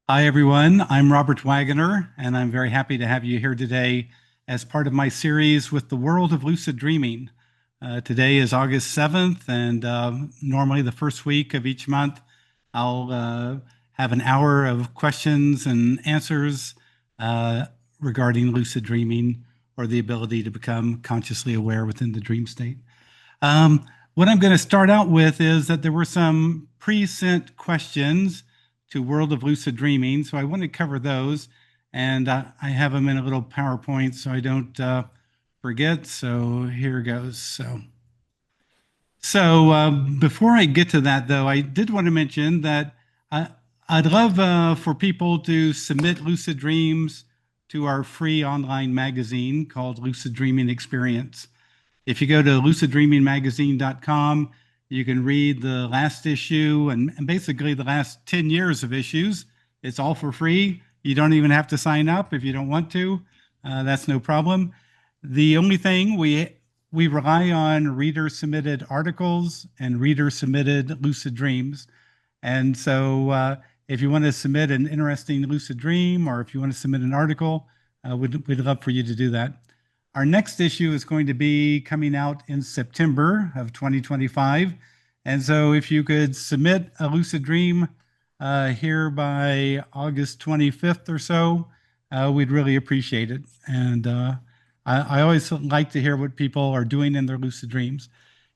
Hi, everyone. I'm Robert Waggoner, and I'm very happy to have you here today as part of my series with the world of lucid dreaming. Today is August 7th, and normally the first week of each month, I'll have an hour of questions and answers regarding lucid dreaming or the ability to become consciously aware within the dream state. What I'm going to start out with is that there were some pre-sent questions to World of Lucid Dreaming, so I want to cover those, and I have them in a little PowerPoint so I don't forget. So here goes. So before I get to that, though, I did want to mention that I'd love for people to submit lucid dreams to our free online magazine called Lucid Dreaming Experience. If you go to luciddreamingmagazine.com, you can read the last issue and basically the last 10 years of issues. It's all for free. You don't even have to sign up if you don't want to. That's no problem. The only thing we rely on reader submitted articles and reader submitted lucid dreams. And so if you want to submit an interesting lucid dream or if you want to submit an article, we'd love for you to do that. Our next issue is going to be coming out in September of 2025. And so if you could submit a lucid dream here by August 25th or so, we'd really appreciate it. And I always like to hear what people are doing in their lucid dreams.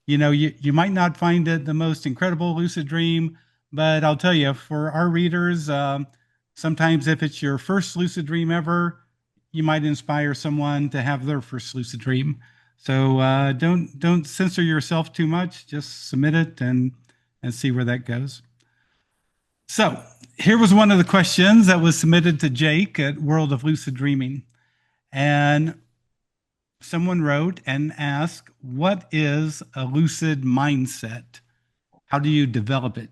You know, you might not find it the most incredible lucid dream, but I'll tell you, for our readers, sometimes if it's your first lucid dream ever, you might inspire someone to have their first lucid dream. So don't censor yourself too much. Just submit it and see where that goes. So here was one of the questions that was submitted to Jake at World of Lucid Dreaming. And someone wrote and asked, what is a lucid mindset? How do you develop it?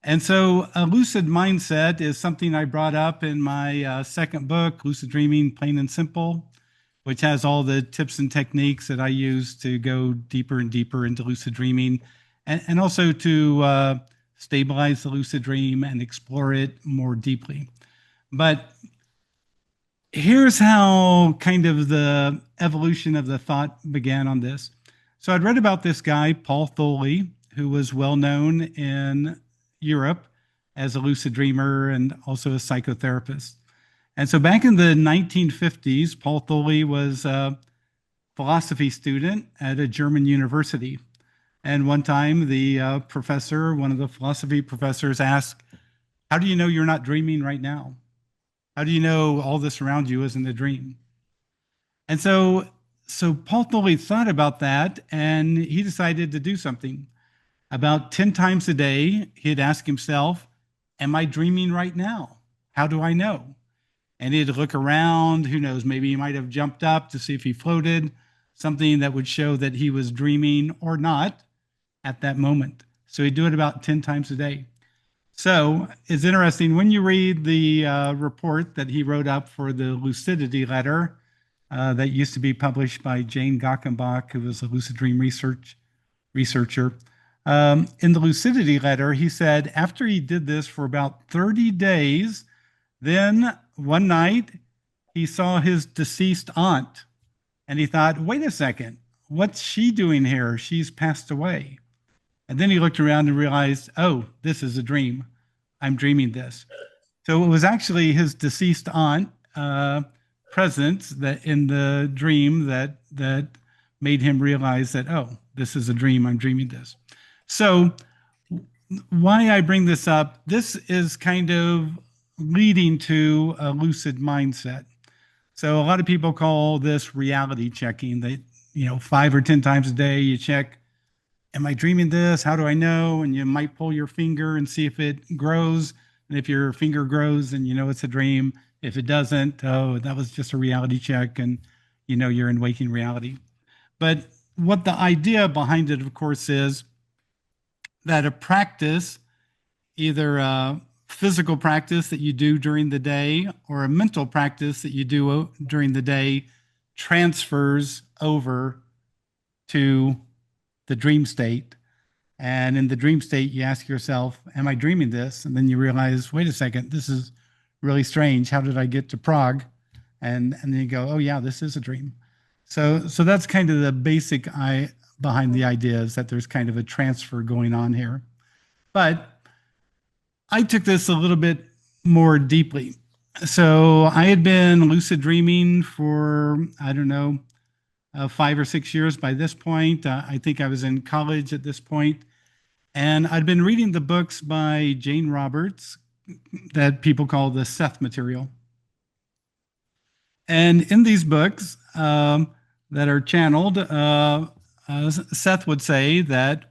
And so a lucid mindset is something I brought up in my second book, Lucid Dreaming, Plain and Simple, which has all the tips and techniques that I use to go deeper and deeper into lucid dreaming and also to stabilize the lucid dream and explore it more deeply. But here's how kind of the evolution of the thought began on this. So I'd read about this guy, Paul Tholey, who was well known in Europe as a lucid dreamer and also a psychotherapist. And so back in the 1950s, Paul Tholey was a philosophy student at a German university. And one time the professor, one of the philosophy professors asked, how do you know you're not dreaming right now? How do you know all this around you isn't a dream? And so Paul Tholey thought about that and he decided to do something. About 10 times a day, he'd ask himself, am I dreaming right now? How do I know? And he'd look around, who knows, maybe he might have jumped up to see if he floated, something that would show that he was dreaming or not at that moment. So he'd do it about 10 times a day. So it's interesting when you read the report that he wrote up for the lucidity letter that used to be published by Jane Gockenbach, who was a lucid dream researcher. In the lucidity letter, he said after he did this for about 30 days, then one night he saw his deceased aunt and he thought, wait a second, what's she doing here? She's passed away. And then he looked around and realized, oh, this is a dream. I'm dreaming this. So it was actually his deceased aunt presence that in the dream that made him realize that, oh, this is a dream. I'm dreaming this. So why I bring this up, this is kind of leading to a lucid mindset. So a lot of people call this reality checking. That 5 or 10 times a day you check, am I dreaming this? How do I know? And you might pull your finger and see if it grows. And if your finger grows, then you know it's a dream. If it doesn't, oh, that was just a reality check, and you're in waking reality. But what the idea behind it, of course, is that a practice, either a physical practice that you do during the day or a mental practice that you do during the day, transfers over to the dream state. And in the dream state, you ask yourself, am I dreaming this? And then you realize, wait a second, this is really strange. How did I get to Prague? And then you go, oh yeah, this is a dream. So that's kind of the basic behind the idea, is that there's kind of a transfer going on here. But I took this a little bit more deeply. So I had been lucid dreaming for, I don't know, 5 or 6 years by this point. I think I was in college at this point. And I'd been reading the books by Jane Roberts that people call the Seth material. And in these books that are channeled, Seth would say that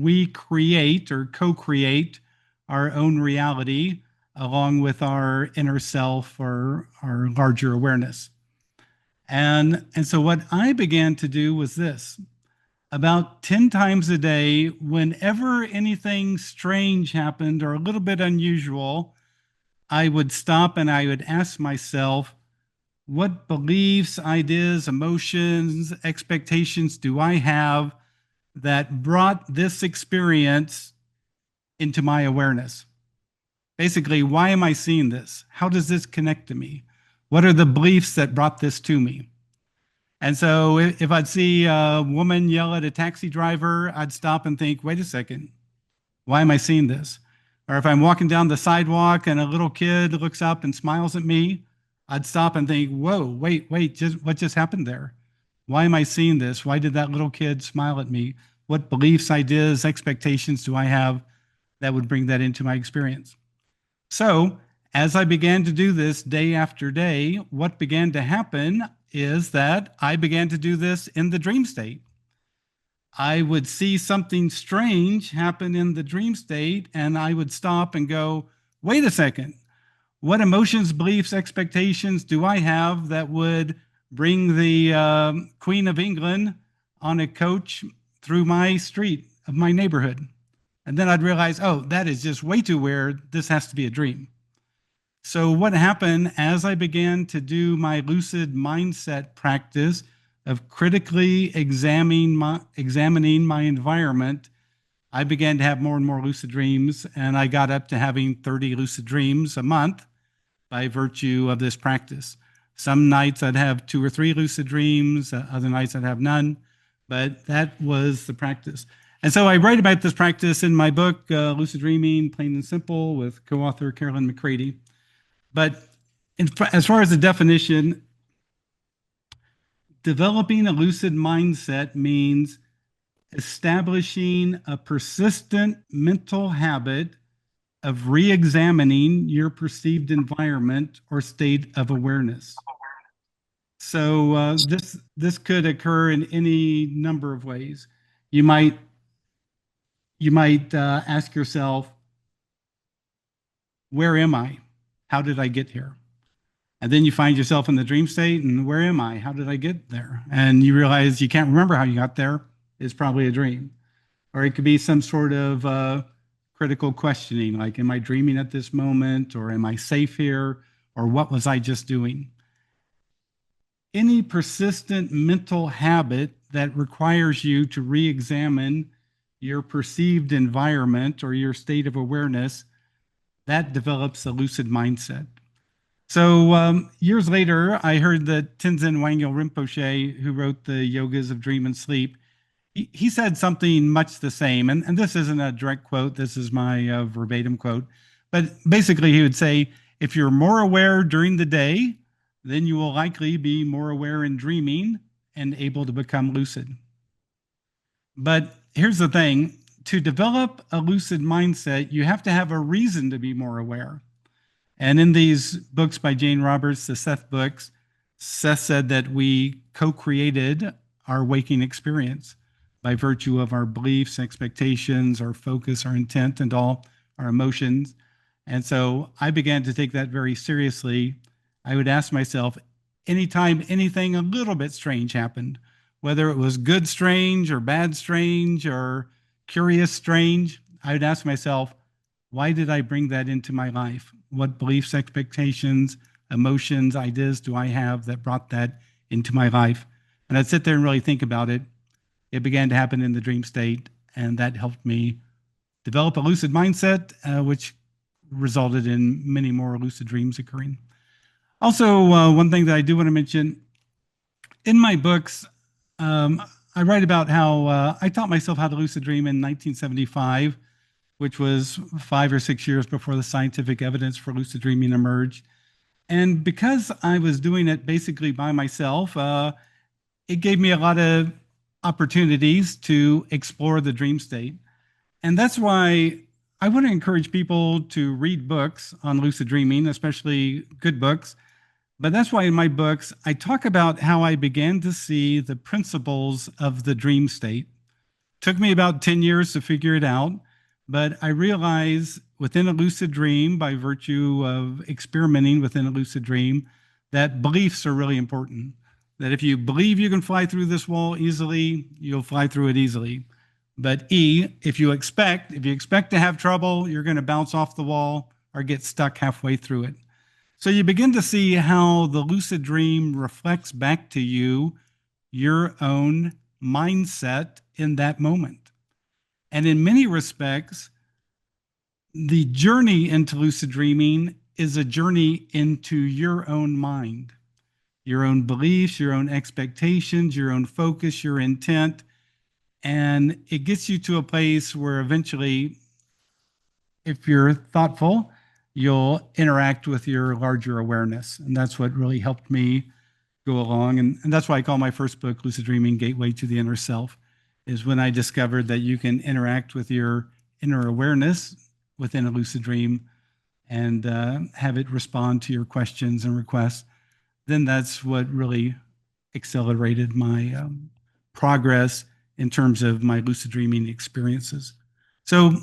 we create or co-create our own reality along with our inner self or our larger awareness. And so what I began to do was this. About 10 times a day, whenever anything strange happened or a little bit unusual, I would stop and I would ask myself, what beliefs, ideas, emotions, expectations do I have that brought this experience into my awareness? Basically, why am I seeing this? How does this connect to me? What are the beliefs that brought this to me? And so if I'd see a woman yell at a taxi driver, I'd stop and think, wait a second, why am I seeing this? Or if I'm walking down the sidewalk and a little kid looks up and smiles at me, I'd stop and think, whoa, wait, what just happened there? Why am I seeing this? Why did that little kid smile at me? What beliefs, ideas, expectations do I have that would bring that into my experience? So as I began to do this day after day, what began to happen is that I began to do this in the dream state. I would see something strange happen in the dream state, and I would stop and go, wait a second, what emotions, beliefs, expectations do I have that would bring the Queen of England on a coach through my street of my neighborhood? And then I'd realize, oh, that is just way too weird. This has to be a dream. So what happened as I began to do my lucid mindset practice of critically examining my environment, I began to have more and more lucid dreams, and I got up to having 30 lucid dreams a month by virtue of this practice. Some nights I'd have 2 or 3 lucid dreams, other nights I'd have none, but that was the practice. And so I write about this practice in my book, Lucid Dreaming, Plain and Simple, with co-author Caroline McCready. But as far as the definition, developing a lucid mindset means establishing a persistent mental habit of re-examining your perceived environment or state of awareness. So this could occur in any number of ways. You might ask yourself, where am I? How did I get here? And then you find yourself in the dream state, and where am I? How did I get there? And you realize you can't remember how you got there. It's probably a dream. Or it could be some sort of critical questioning, like, am I dreaming at this moment? Or am I safe here? Or what was I just doing? Any persistent mental habit that requires you to re-examine your perceived environment or your state of awareness, that develops a lucid mindset. So years later, I heard that Tenzin Wangyal Rinpoche, who wrote the Yogas of Dream and Sleep, he said something much the same. And this isn't a direct quote. This is my verbatim quote. But basically, he would say, if you're more aware during the day, then you will likely be more aware in dreaming and able to become lucid. But here's the thing. To develop a lucid mindset, you have to have a reason to be more aware. And in these books by Jane Roberts, the Seth books, Seth said that we co-created our waking experience by virtue of our beliefs, expectations, our focus, our intent, and all our emotions. And so I began to take that very seriously. I would ask myself, anytime anything a little bit strange happened, whether it was good strange or bad strange or curious strange, I would ask myself, why did I bring that into my life? What beliefs, expectations, emotions, ideas do I have that brought that into my life? And I'd sit there and really think about it. It began to happen in the dream state, and that helped me develop a lucid mindset, which resulted in many more lucid dreams occurring. Also, one thing that I do want to mention in my books, um, I write about how I taught myself how to lucid dream in 1975, which was 5 or 6 years before the scientific evidence for lucid dreaming emerged. And because I was doing it basically by myself, it gave me a lot of opportunities to explore the dream state. And that's why I want to encourage people to read books on lucid dreaming, especially good books. But that's why in my books, I talk about how I began to see the principles of the dream state. Took me about 10 years to figure it out, but I realized within a lucid dream, by virtue of experimenting within a lucid dream, that beliefs are really important. That if you believe you can fly through this wall easily, you'll fly through it easily. But if you expect to have trouble, you're going to bounce off the wall or get stuck halfway through it. So you begin to see how the lucid dream reflects back to you your own mindset in that moment. And in many respects, the journey into lucid dreaming is a journey into your own mind, your own beliefs, your own expectations, your own focus, your intent. And it gets you to a place where eventually, if you're thoughtful, you'll interact with your larger awareness. And that's what really helped me go along. And that's why I call my first book, Lucid Dreaming, Gateway to the Inner Self, is when I discovered that you can interact with your inner awareness within a lucid dream and have it respond to your questions and requests. Then that's what really accelerated my progress in terms of my lucid dreaming experiences. So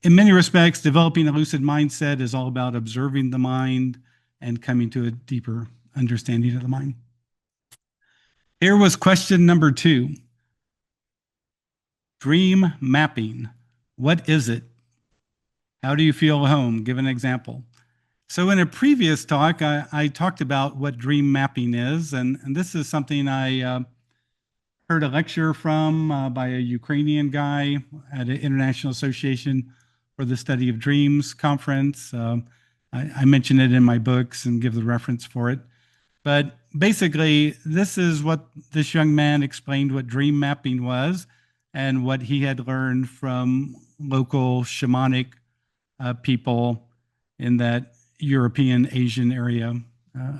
in many respects, developing a lucid mindset is all about observing the mind and coming to a deeper understanding of the mind. Here was question number 2. Dream mapping. What is it? How do you feel at home? Give an example. So in a previous talk, I talked about what dream mapping is, and this is something I heard a lecture from by a Ukrainian guy at an International Association for the Study of Dreams conference. I mention it in my books and give the reference for it. But basically, this is what this young man explained what dream mapping was and what he had learned from local shamanic people in that European, Asian area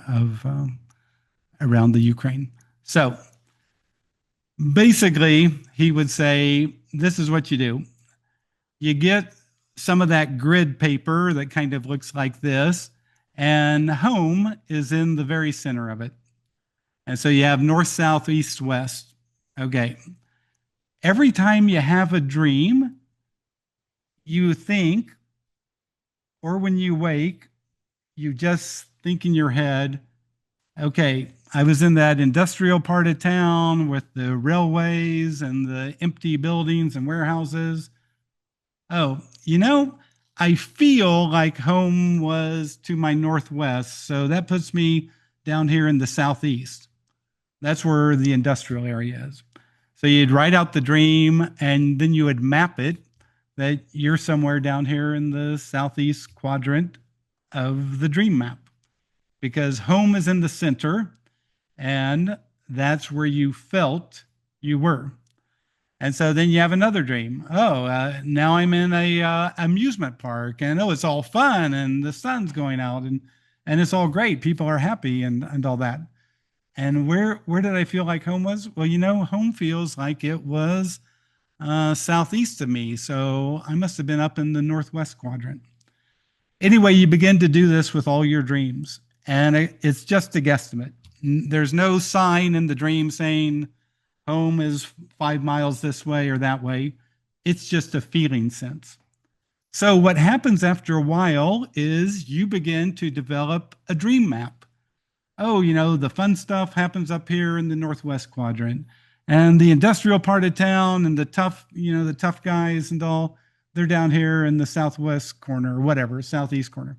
of around the Ukraine. So basically, he would say, this is what you do. You get some of that grid paper that kind of looks like this, and home is in the very center of it. And so you have north, south, east, west. Okay. Every time you have a dream, you think, or when you wake, you just think in your head, okay, I was in that industrial part of town with the railways and the empty buildings and warehouses. Oh, I feel like home was to my northwest. So that puts me down here in the southeast. That's where the industrial area is. So you'd write out the dream and then you would map it that you're somewhere down here in the southeast quadrant of the dream map, because home is in the center and that's where you felt you were. And so then you have another dream. Now I'm in a amusement park, and it's all fun, and the sun's going out, and it's all great. People are happy, and all that. And where did I feel like home was? Well, home feels like it was southeast of me, so I must have been up in the northwest quadrant. Anyway, you begin to do this with all your dreams, and it's just a guesstimate. There's no sign in the dream saying home is 5 miles this way or that way. It's just a feeling sense. So what happens after a while is you begin to develop a dream map. The fun stuff happens up here in the northwest quadrant, and the industrial part of town and the tough guys and all, they're down here in the southwest corner or whatever, southeast corner.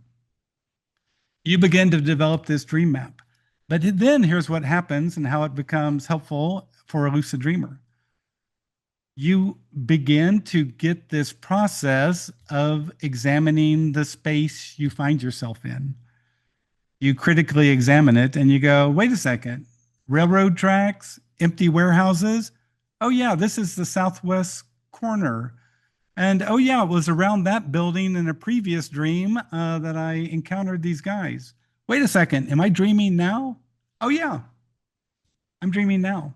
You begin to develop this dream map. But then here's what happens and how it becomes helpful for a lucid dreamer. you begin to get this process of examining the space you find yourself in. You critically examine it and you go, wait a second, railroad tracks, empty warehouses. Oh, yeah, this is the southwest corner. And oh, yeah, it was around that building in a previous dream that I encountered these guys. Wait a second, am I dreaming now? Oh, yeah, I'm dreaming now.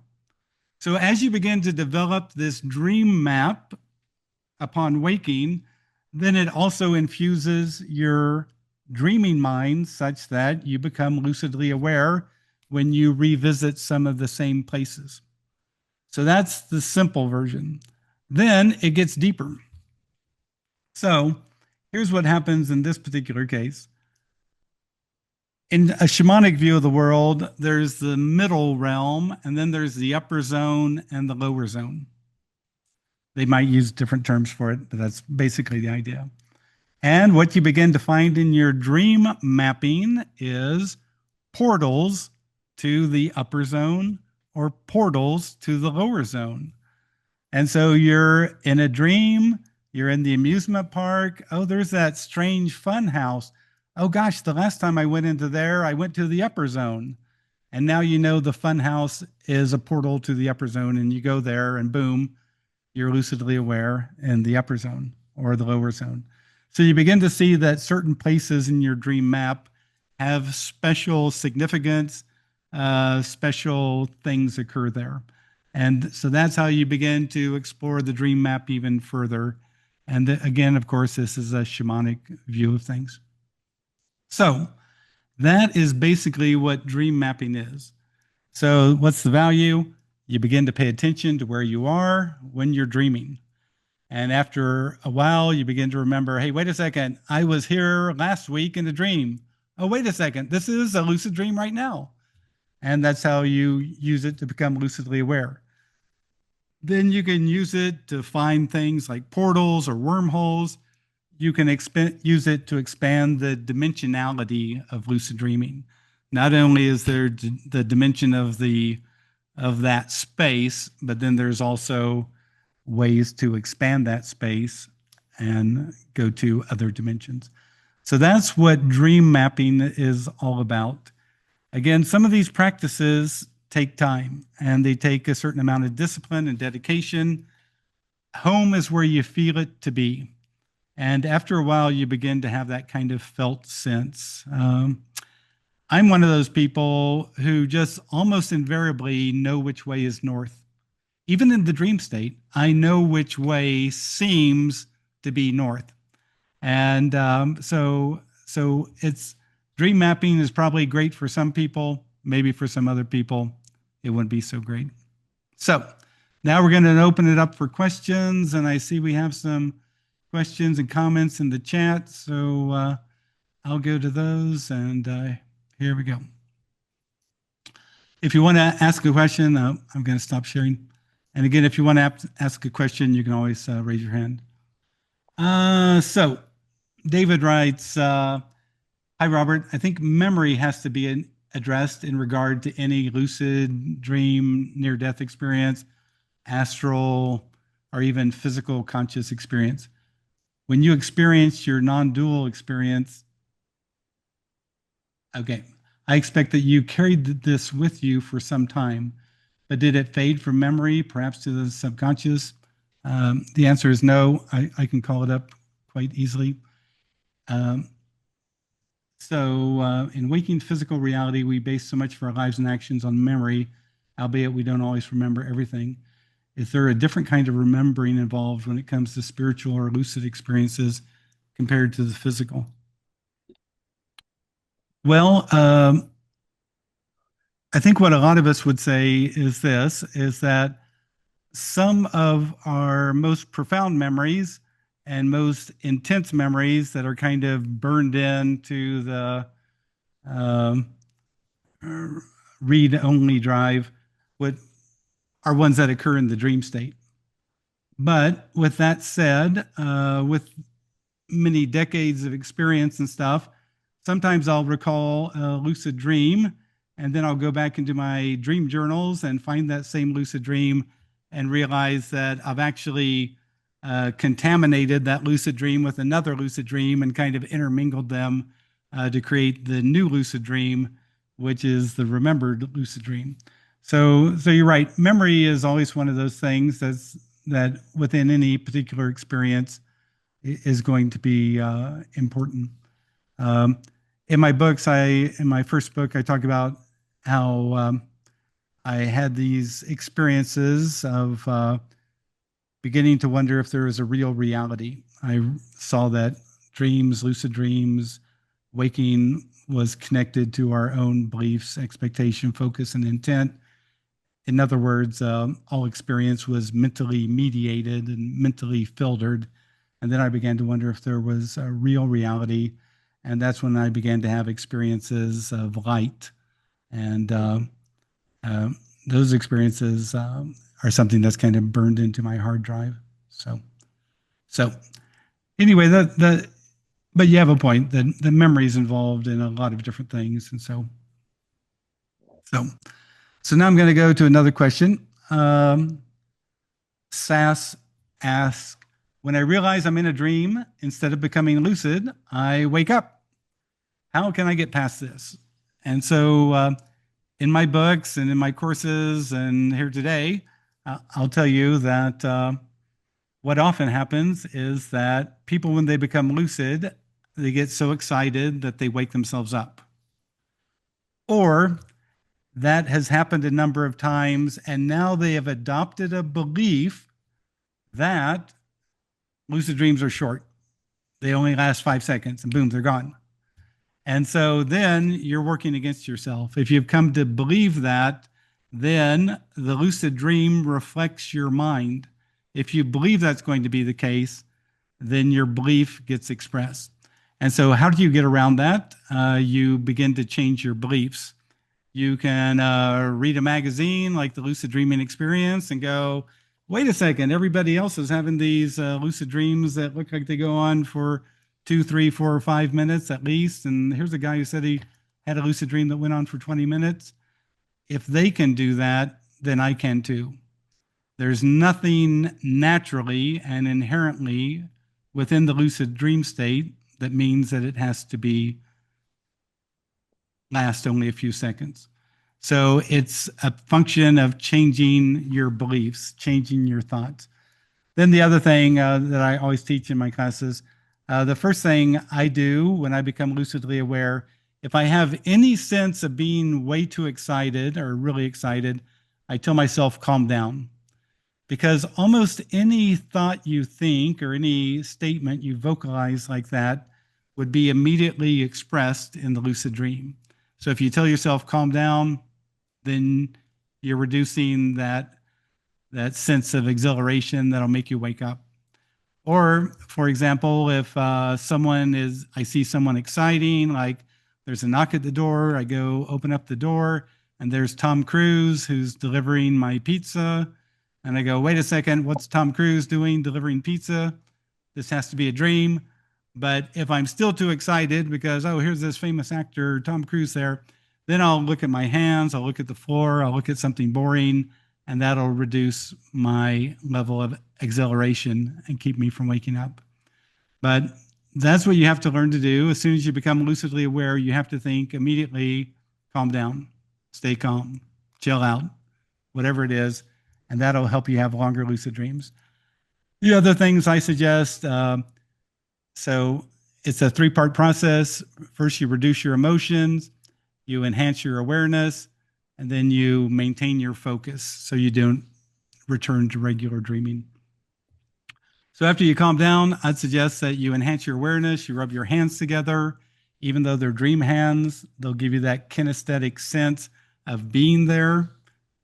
So as you begin to develop this dream map upon waking, then it also infuses your dreaming mind such that you become lucidly aware when you revisit some of the same places. So that's the simple version. Then it gets deeper. So here's what happens in this particular case. In a shamanic view of the world, there's the middle realm, and then there's the upper zone and the lower zone. They might use different terms for it, but that's basically the idea. And what you begin to find in your dream mapping is portals to the upper zone or portals to the lower zone. And so you're in a dream, you're in the amusement park. Oh, there's that strange fun house. Oh gosh, the last time I went into there, I went to the upper zone. And now you know the fun house is a portal to the upper zone, and you go there and boom, you're lucidly aware in the upper zone or the lower zone. So you begin to see that certain places in your dream map have special significance, special things occur there. And so that's how you begin to explore the dream map even further. And again, of course, this is a shamanic view of things. So that is basically what dream mapping is. So what's the value? You begin to pay attention to where you are when you're dreaming. And after a while, you begin to remember, hey, wait a second, I was here last week in a dream. Oh, wait a second, this is a lucid dream right now. And that's how you use it to become lucidly aware. Then you can use it to find things like portals or wormholes. You can use it to expand the dimensionality of lucid dreaming. Not only is there the dimension of that space, but then there's also ways to expand that space and go to other dimensions. So that's what dream mapping is all about. Again, some of these practices take time and they take a certain amount of discipline and dedication. Home is where you feel it to be. And after a while, you begin to have that kind of felt sense. I'm one of those people who just almost invariably know which way is north. Even in the dream state, I know which way seems to be north. And so it's dream mapping is probably great for some people. Maybe for some other people, it wouldn't be so great. So now we're going to open it up for questions. And I see we have some questions and comments in the chat. So I'll go to those and here we go. If you want to ask a question, I'm going to stop sharing. And again, if you want to ask a question, you can always raise your hand. So David writes, hi, Robert. I think memory has to be addressed in regard to any lucid dream, near-death experience, astral, or even physical conscious experience. When you experience your non-dual experience, okay, I expect that you carried this with you for some time, but did it fade from memory, perhaps to the subconscious? The answer is no. I can call it up quite easily. So in waking physical reality, we base so much of our lives and actions on memory, albeit we don't always remember everything. Is there a different kind of remembering involved when it comes to spiritual or lucid experiences compared to the physical? Well, I think what a lot of us would say is this, is that some of our most profound memories and most intense memories that are kind of burned into the read-only drive are ones that occur in the dream state. But with that said, with many decades of experience and stuff, sometimes I'll recall a lucid dream, and then I'll go back into my dream journals and find that same lucid dream and realize that I've actually contaminated that lucid dream with another lucid dream and kind of intermingled them to create the new lucid dream, which is the remembered lucid dream. So you're right. Memory is always one of those things that within any particular experience is going to be important. Um, in my books, in my first book, I talk about how I had these experiences of beginning to wonder if there was a real reality. I saw that dreams, lucid dreams, waking was connected to our own beliefs, expectation, focus, and intent. In other words, all experience was mentally mediated and mentally filtered. And then I began to wonder if there was a real reality. And that's when I began to have experiences of light. And uh, those experiences are something that's kind of burned into my hard drive. So anyway, but you have a point that the memory is involved in a lot of different things. And so now I'm going to go to another question. Sass asks, when I realize I'm in a dream, instead of becoming lucid, I wake up. How can I get past this? And so in my books and in my courses and here today, I'll tell you that what often happens is that people, when they become lucid, they get so excited that they wake themselves up. Or that has happened a number of times, and now they have adopted a belief that lucid dreams are short. They only last 5 seconds, and boom, they're gone. And so then you're working against yourself. If you've come to believe that, then the lucid dream reflects your mind. If you believe that's going to be the case, then your belief gets expressed. And so how do you get around that? You begin to change your beliefs. You can read a magazine like the Lucid Dreaming Experience and go, wait a second, everybody else is having these lucid dreams that look like they go on for 2, 3, 4, or 5 minutes at least. And here's a guy who said he had a lucid dream that went on for 20 minutes. If they can do that, then I can too. There's nothing naturally and inherently within the lucid dream state that means that it has to last only a few seconds. So it's a function of changing your beliefs, changing your thoughts. Then the other thing that I always teach in my classes, the first thing I do when I become lucidly aware, if I have any sense of being way too excited or really excited, I tell myself, calm down. Because almost any thought you think or any statement you vocalize like that would be immediately expressed in the lucid dream. So if you tell yourself, calm down, then you're reducing that sense of exhilaration that'll make you wake up. Or, for example, if I see someone exciting, like there's a knock at the door, I go open up the door, and there's Tom Cruise who's delivering my pizza. And I go, wait a second, what's Tom Cruise doing delivering pizza? This has to be a dream. But if I'm still too excited because, oh, here's this famous actor, Tom Cruise there, then I'll look at my hands, I'll look at the floor, I'll look at something boring, and that'll reduce my level of exhilaration and keep me from waking up. But that's what you have to learn to do. As soon as you become lucidly aware, you have to think immediately, calm down, stay calm, chill out, whatever it is, and that'll help you have longer lucid dreams. The other things I suggest, so it's a 3-part process. First, you reduce your emotions, you enhance your awareness, and then you maintain your focus so you don't return to regular dreaming. So after you calm down, I'd suggest that you enhance your awareness, you rub your hands together. Even though they're dream hands, they'll give you that kinesthetic sense of being there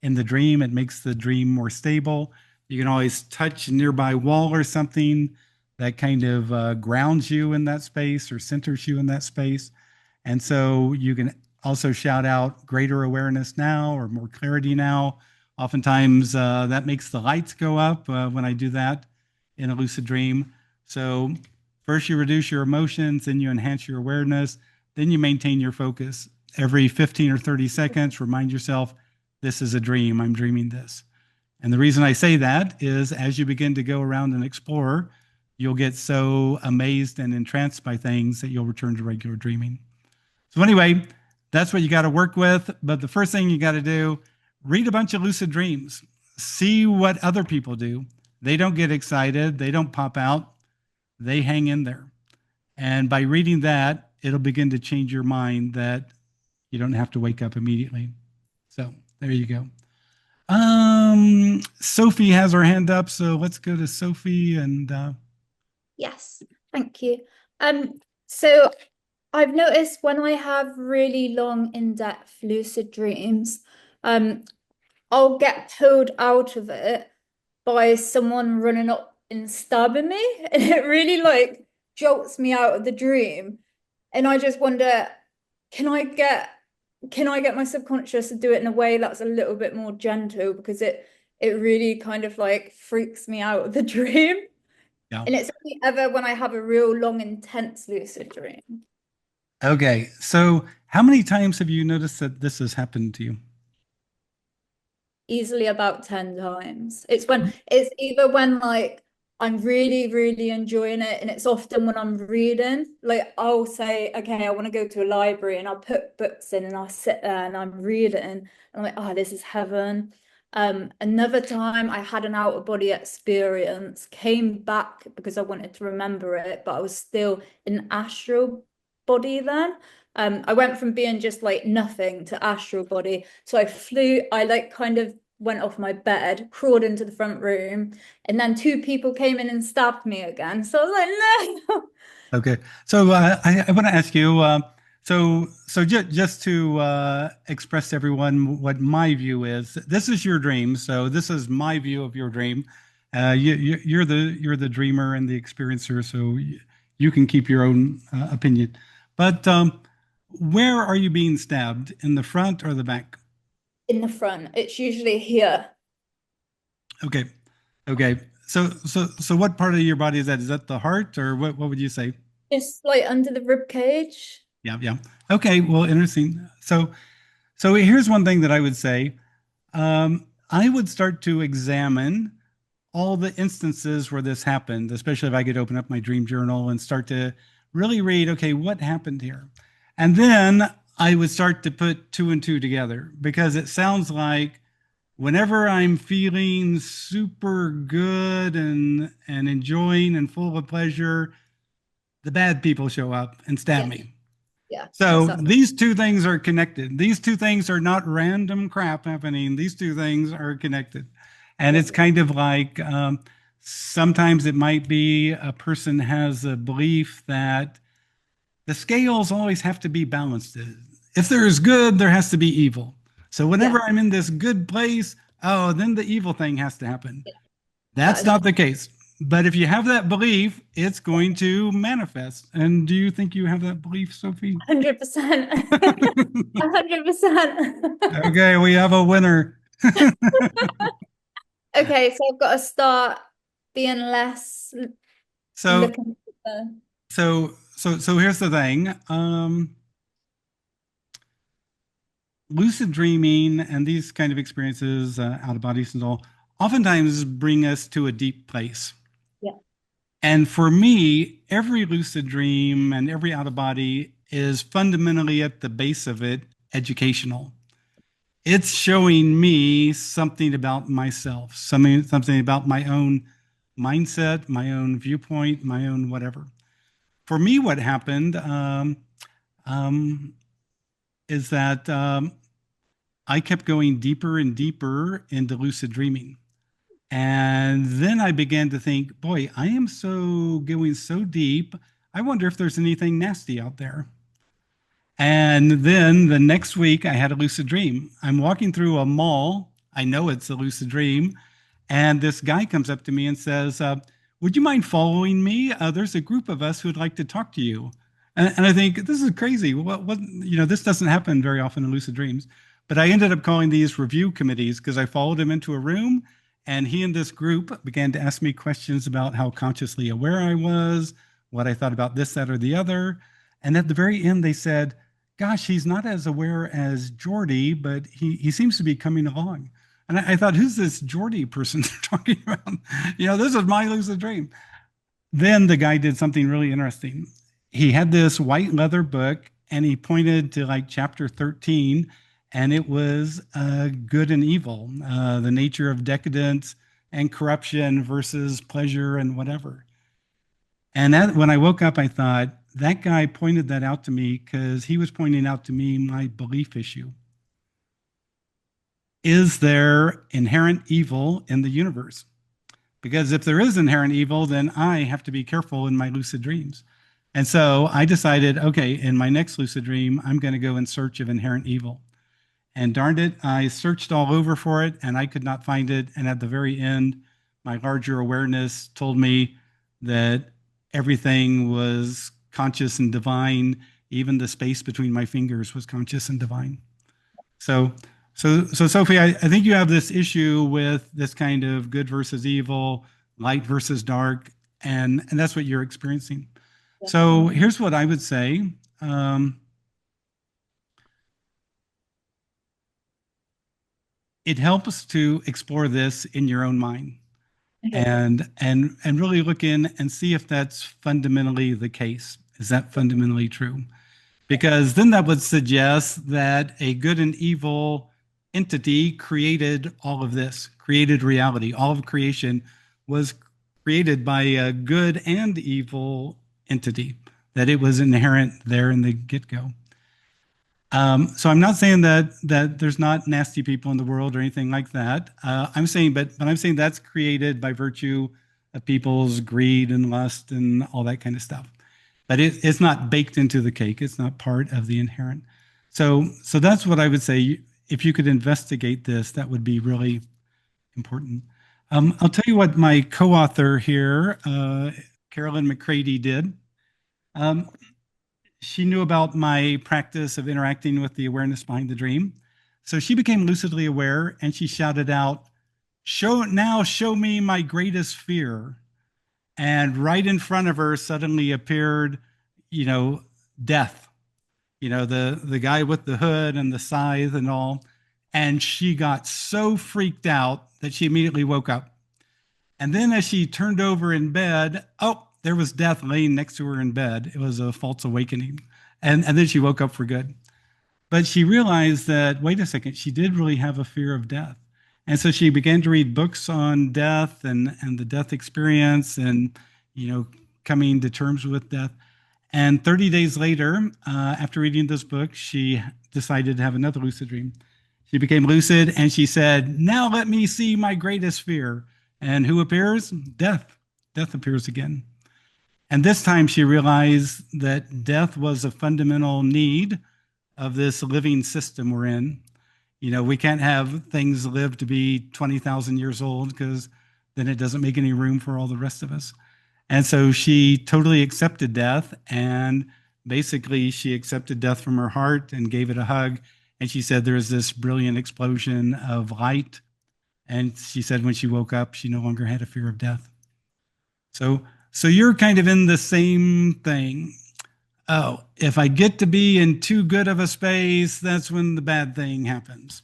in the dream. It makes the dream more stable. You can always touch a nearby wall or something that kind of grounds you in that space or centers you in that space. And so you can also shout out greater awareness now or more clarity now. Oftentimes that makes the lights go up when I do that in a lucid dream. So first you reduce your emotions, then you enhance your awareness, then you maintain your focus. Every 15 or 30 seconds, remind yourself, this is a dream, I'm dreaming this. And the reason I say that is as you begin to go around and explore, you'll get so amazed and entranced by things that you'll return to regular dreaming. So, anyway, that's what you got to work with. But the first thing you got to do, read a bunch of lucid dreams, see what other people do. They don't get excited, they don't pop out, they hang in there. And by reading that, it'll begin to change your mind that you don't have to wake up immediately. So, there you go. Sophie has her hand up, so let's go to Sophie and Yes, thank you. So I've noticed when I have really long, in-depth lucid dreams, I'll get pulled out of it by someone running up and stabbing me, and it really like jolts me out of the dream. And I just wonder, can I get can I get my subconscious to do it in a way that's a little bit more gentle because it really kind of like freaks me out of the dream. yeah. And it's only ever when I have a real long, intense lucid dream. Okay. So, how many times have you noticed that this has happened to you? Easily about 10 times. It's either when like I'm really, really enjoying it, and it's often when I'm reading. Like I'll say, okay, I want to go to a library and I'll put books in and I'll sit there and I'm reading. And I'm like, oh, this is heaven. Another time I had an out of body experience, came back because I wanted to remember it, but I was still in astral body then. I went from being just like nothing to astral body. So I like kind of went off my bed, crawled into the front room, and then two people came in and stabbed me again. So I was like, no. Okay. So, I want to ask you. Just to express to everyone what my view is. This is your dream. So this is my view of your dream. You're the dreamer and the experiencer. So you can keep your own opinion. But where are you being stabbed? In the front or the back? In the front. It's usually here. Okay. Okay. So what part of your body is that? Is that the heart or what would you say? Just like under the rib cage. Yeah, yeah. Okay, well, interesting. So here's one thing that I would say. I would start to examine all the instances where this happened, especially if I could open up my dream journal and start to really read, okay, what happened here? And then I would start to put two and two together because it sounds like whenever I'm feeling super good and enjoying and full of pleasure, the bad people show up and stab Yeah, me. yeah, So exactly. these two things are connected. These two things are not random crap happening. These two things are connected. And Yeah, it's kind of like sometimes it might be a person has a belief that the scales always have to be balanced. If there is good, there has to be evil. So yeah, whenever I'm in this good place, oh, then the evil thing has to happen. yeah. That That's is not the case. But if you have that belief, it's going to manifest. And do you think you have that belief, Sophie? 100%. 100%. Okay, we have a winner. Okay, so I've got to start being less So, looking at the so here's the thing. Lucid dreaming and these kind of experiences, out of bodies and all, oftentimes bring us to a deep place. yeah, And for me, every lucid dream and every out of body is fundamentally at the base of it educational. It's showing me something about myself, something about my own mindset, my own viewpoint, my own whatever. For me, what happened um, is that I kept going deeper and deeper into lucid dreaming. And then I began to think, boy, I am so going so deep. I wonder if there's anything nasty out there. And then the next week, I had a lucid dream. I'm walking through a mall. I know it's a lucid dream. And this guy comes up to me and says, would you mind following me? There's a group of us who would like to talk to you. And I think this is crazy. This doesn't happen very often in lucid dreams. But I ended up calling these review committees because I followed him into a room and he and this group began to ask me questions about how consciously aware I was, what I thought about this, that, or the other. And at the very end, they said, gosh, he's not as aware as Jordy, but he seems to be coming along. And I thought, who's this Geordie person talking about? This is my lucid dream. Then the guy did something really interesting. He had this white leather book and he pointed to like chapter 13, and it was good and evil, the nature of decadence and corruption versus pleasure and whatever. And when I woke up, I thought, that guy pointed that out to me because he was pointing out to me my belief issue. Is there inherent evil in the universe? Because if there is inherent evil, then I have to be careful in my lucid dreams. And so I decided, okay, in my next lucid dream, I'm going to go in search of inherent evil. And darned it, I searched all over for it and I could not find it. And at the very end, my larger awareness told me that everything was conscious and divine. Even the space between my fingers was conscious and divine. So Sophie, I think you have this issue with this kind of good versus evil, light versus dark, and that's what you're experiencing. Yeah. So here's what I would say. It helps to explore this in your own mind. Okay. And really look in and see if that's fundamentally the case. Is that fundamentally true? Because then that would suggest that a good and evil entity created all of this, created reality. All of creation was created by a good and evil entity, that it was inherent there in the get-go. So I'm not saying that there's not nasty people in the world or anything like that. I'm saying, but I'm saying that's created by virtue of people's greed and lust and all that kind of stuff. But it's not baked into the cake. It's not part of the inherent. So that's what I would say. If you could investigate this, that would be really important. I'll tell you what my co-author here, Caroline McCready, did. She knew about my practice of interacting with the awareness behind the dream. So she became lucidly aware and she shouted out, show me my greatest fear. And right in front of her suddenly appeared, death, the guy with the hood and the scythe and all. And she got so freaked out that she immediately woke up. And then as she turned over in bed, there was death laying next to her in bed. It was a false awakening. And then she woke up for good. But she realized that, wait a second, she did really have a fear of death. And so she began to read books on death and the death experience and, coming to terms with death. And 30 days later, after reading this book, she decided to have another lucid dream. She became lucid and she said, now let me see my greatest fear. And who appears? Death. Death appears again. And this time she realized that death was a fundamental need of this living system we're in. We can't have things live to be 20,000 years old because then it doesn't make any room for all the rest of us. And so she totally accepted death. And basically she accepted death from her heart and gave it a hug. And she said there was this brilliant explosion of light. And she said when she woke up, she no longer had a fear of death. So you're kind of in the same thing. Oh, if I get to be in too good of a space, that's when the bad thing happens.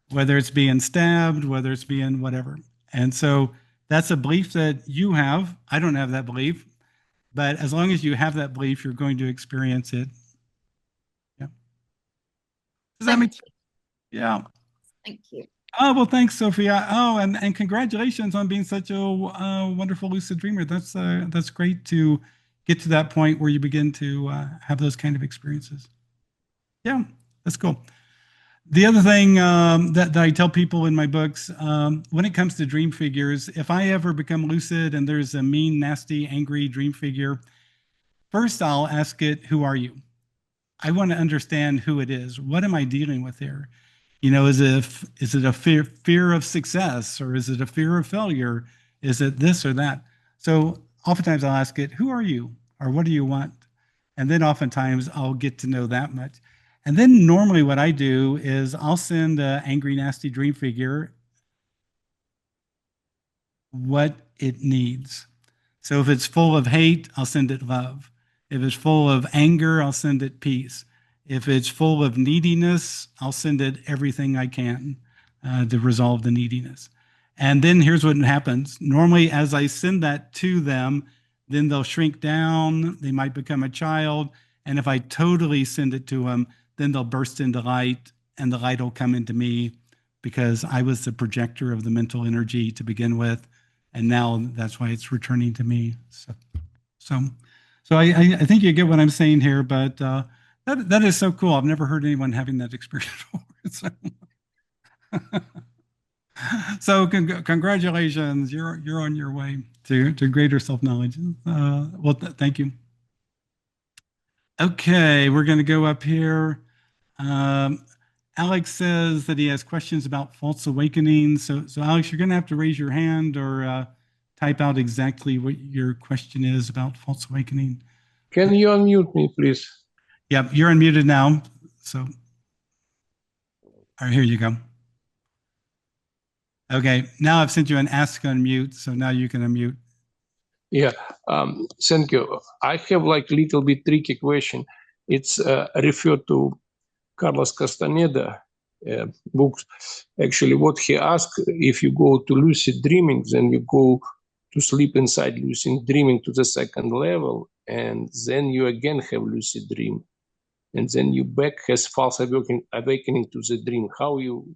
Whether it's being stabbed, whether it's being whatever. And so that's a belief that you have. I don't have that belief. But as long as you have that belief, you're going to experience it. Yeah. Does that make sense? Yeah. Thank you. Oh, well, thanks, Sophia. Oh, and congratulations on being such a wonderful lucid dreamer. That's great to get to that point where you begin to have those kind of experiences. Yeah, that's cool. The other thing that I tell people in my books, when it comes to dream figures, if I ever become lucid and there's a mean, nasty, angry dream figure, first I'll ask it, who are you? I want to understand who it is. What am I dealing with here? Is it a fear of success, or is it a fear of failure? Is it this or that? So oftentimes I'll ask it, who are you? Or what do you want? And then oftentimes I'll get to know that much. And then normally what I do is I'll send an angry, nasty dream figure what it needs. So if it's full of hate, I'll send it love. If it's full of anger, I'll send it peace. If it's full of neediness, I'll send it everything I can. to resolve the neediness. And then here's what happens. Normally, as I send that to them, then they'll shrink down. They might become a child. And if I totally send it to them, then they'll burst into light, and the light will come into me because I was the projector of the mental energy to begin with. And now that's why it's returning to me. So I think you get what I'm saying here, but that is so cool. I've never heard anyone having that experience before. So congratulations, you're on your way to greater self-knowledge. Well, thank you. Okay, we're going to go up here. Alex says that he has questions about false awakening. So Alex, you're going to have to raise your hand or type out exactly what your question is about false awakening. Can you unmute me, please? Yep, you're unmuted now. So, all right, here you go. Okay, now I've sent you an ask unmute, so now you can unmute. Yeah, thank you. I have like little bit tricky question. It's referred to Carlos Castaneda books. Actually, what he asked, if you go to lucid dreaming, then you go to sleep inside lucid dreaming to the second level, and then you again have lucid dream, and then you back has false awakening to the dream. How you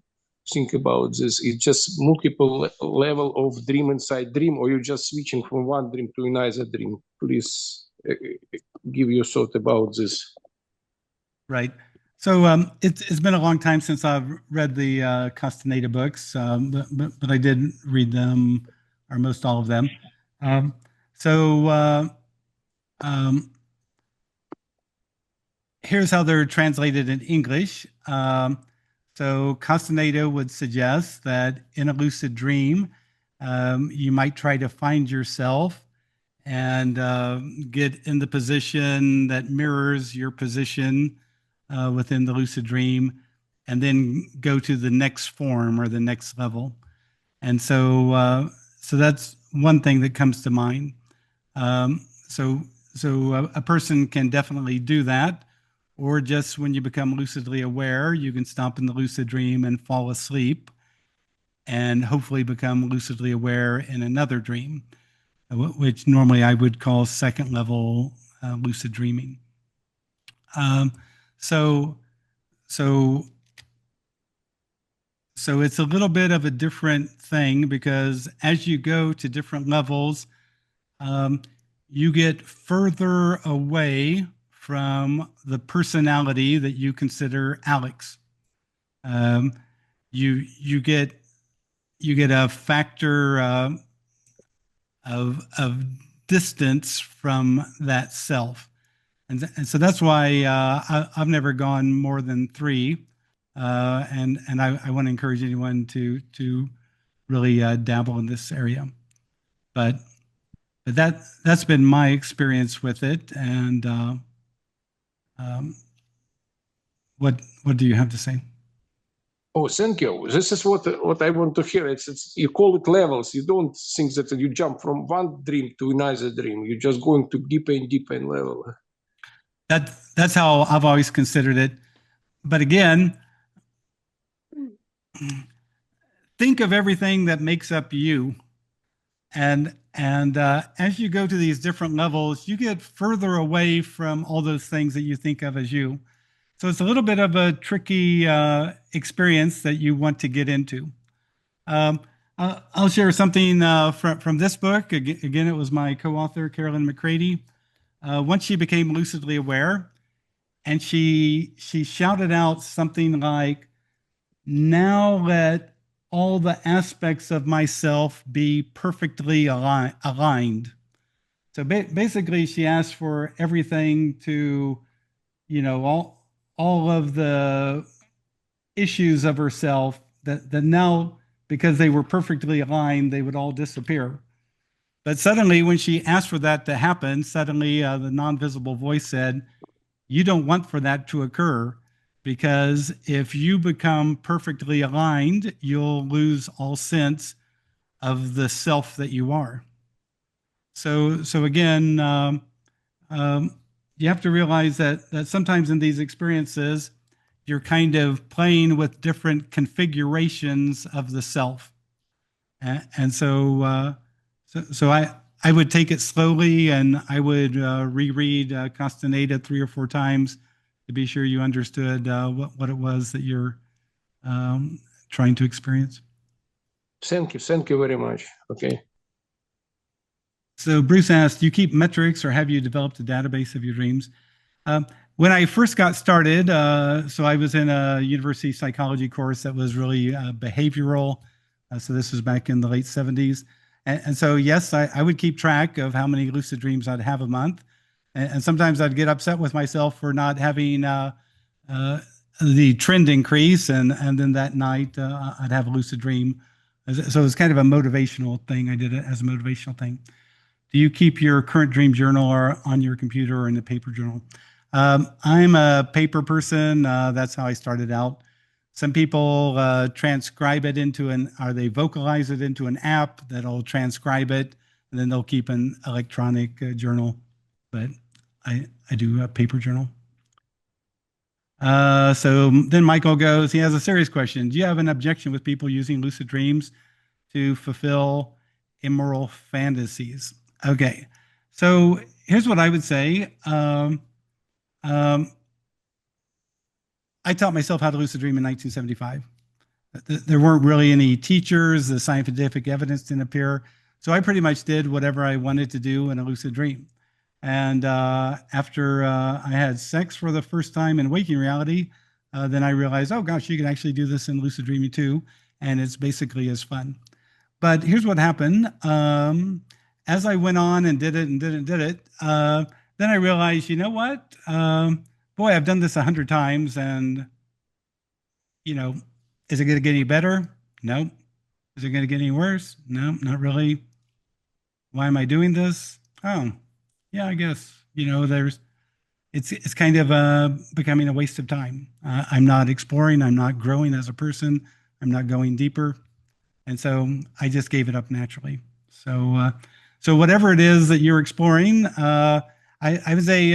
think about this? It's just multiple level of dream inside dream, or you're just switching from one dream to another dream? Please give your thought about this. Right. So it's been a long time since I've read the Castaneda books, but I did read them, or most all of them. Here's how they're translated in English. So Castaneda would suggest that in a lucid dream, you might try to find yourself and get in the position that mirrors your position within the lucid dream, and then go to the next form or the next level. And so that's one thing that comes to mind. So a person can definitely do that, or just when you become lucidly aware, you can stop in the lucid dream and fall asleep, and hopefully become lucidly aware in another dream, which normally I would call second level lucid dreaming. So it's a little bit of a different thing, because as you go to different levels, you get further away from the personality that you consider Alex. You get a factor of distance from that self. And so that's why I've never gone more than 3. And I want to encourage anyone to really dabble in this area. But that's been my experience with it. And what do you have to say? Oh, thank you. This is what I want to hear. It's you call it levels. You don't think that you jump from one dream to another dream. You're just going to deeper and deeper in level. That's how I've always considered it. But again, think of everything that makes up you. And as you go to these different levels, you get further away from all those things that you think of as you. So it's a little bit of a tricky experience that you want to get into. I'll share something from this book. Again, it was my co-author, Caroline McCready. Once she became lucidly aware, and she shouted out something like, "Now let all the aspects of myself be perfectly aligned." So basically, she asked for everything to, all of the issues of herself that now, because they were perfectly aligned, they would all disappear. But suddenly, when she asked for that to happen, suddenly the non-visible voice said, "You don't want for that to occur, because if you become perfectly aligned, you'll lose all sense of the self that you are." So again, you have to realize that sometimes in these experiences, you're kind of playing with different configurations of the self. And so I would take it slowly, and I would reread Castaneda 3 or 4 times to be sure you understood what it was that you're trying to experience. Thank you very much. Okay. So Bruce asked, do you keep metrics or have you developed a database of your dreams? When I first got started, so I was in a university psychology course that was really behavioral. So this was back in the late 70s. And so, yes, I would keep track of how many lucid dreams I'd have a month. And sometimes I'd get upset with myself for not having the trend increase. And then that night I'd have a lucid dream. So it was kind of a motivational thing. I did it as a motivational thing. Do you keep your current dream journal or on your computer or in the paper journal? I'm a paper person. That's how I started out. Some people transcribe it into they vocalize it into an app that'll transcribe it, and then they'll keep an electronic journal. But I do a paper journal. So then Michael goes, he has a serious question. Do you have an objection with people using lucid dreams to fulfill immoral fantasies? Okay, so here's what I would say. I taught myself how to lucid dream in 1975. There weren't really any teachers. The scientific evidence didn't appear. So I pretty much did whatever I wanted to do in a lucid dream. And after I had sex for the first time in waking reality, then I realized, oh gosh, you can actually do this in lucid dreaming too. And it's basically as fun. But here's what happened. As I went on and did it and did it, then I realized, you know what? Boy, I've done this 100 times, and, is it going to get any better? No. Is it going to get any worse? No, not really. Why am I doing this? Oh, yeah, I guess, it's kind of becoming a waste of time. I'm not exploring. I'm not growing as a person. I'm not going deeper. And so I just gave it up naturally. So whatever it is that you're exploring, I would say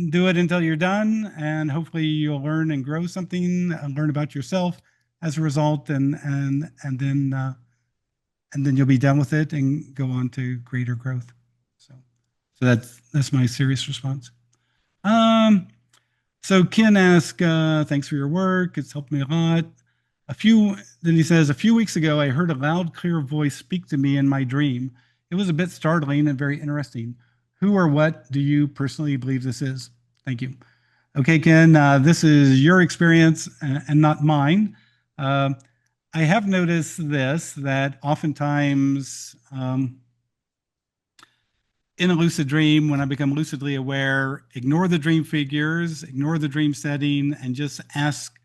do it until you're done, and hopefully you'll learn and grow something, and learn about yourself as a result, and then you'll be done with it and go on to greater growth. So that's my serious response. So Ken asked, thanks for your work. It's helped me a lot. Then he says, a few weeks ago, I heard a loud, clear voice speak to me in my dream. It was a bit startling and very interesting. Who or what do you personally believe this is? Thank you. Okay, Ken, this is your experience and not mine. I have noticed this, that oftentimes in a lucid dream, when I become lucidly aware, ignore the dream figures, ignore the dream setting, and just ask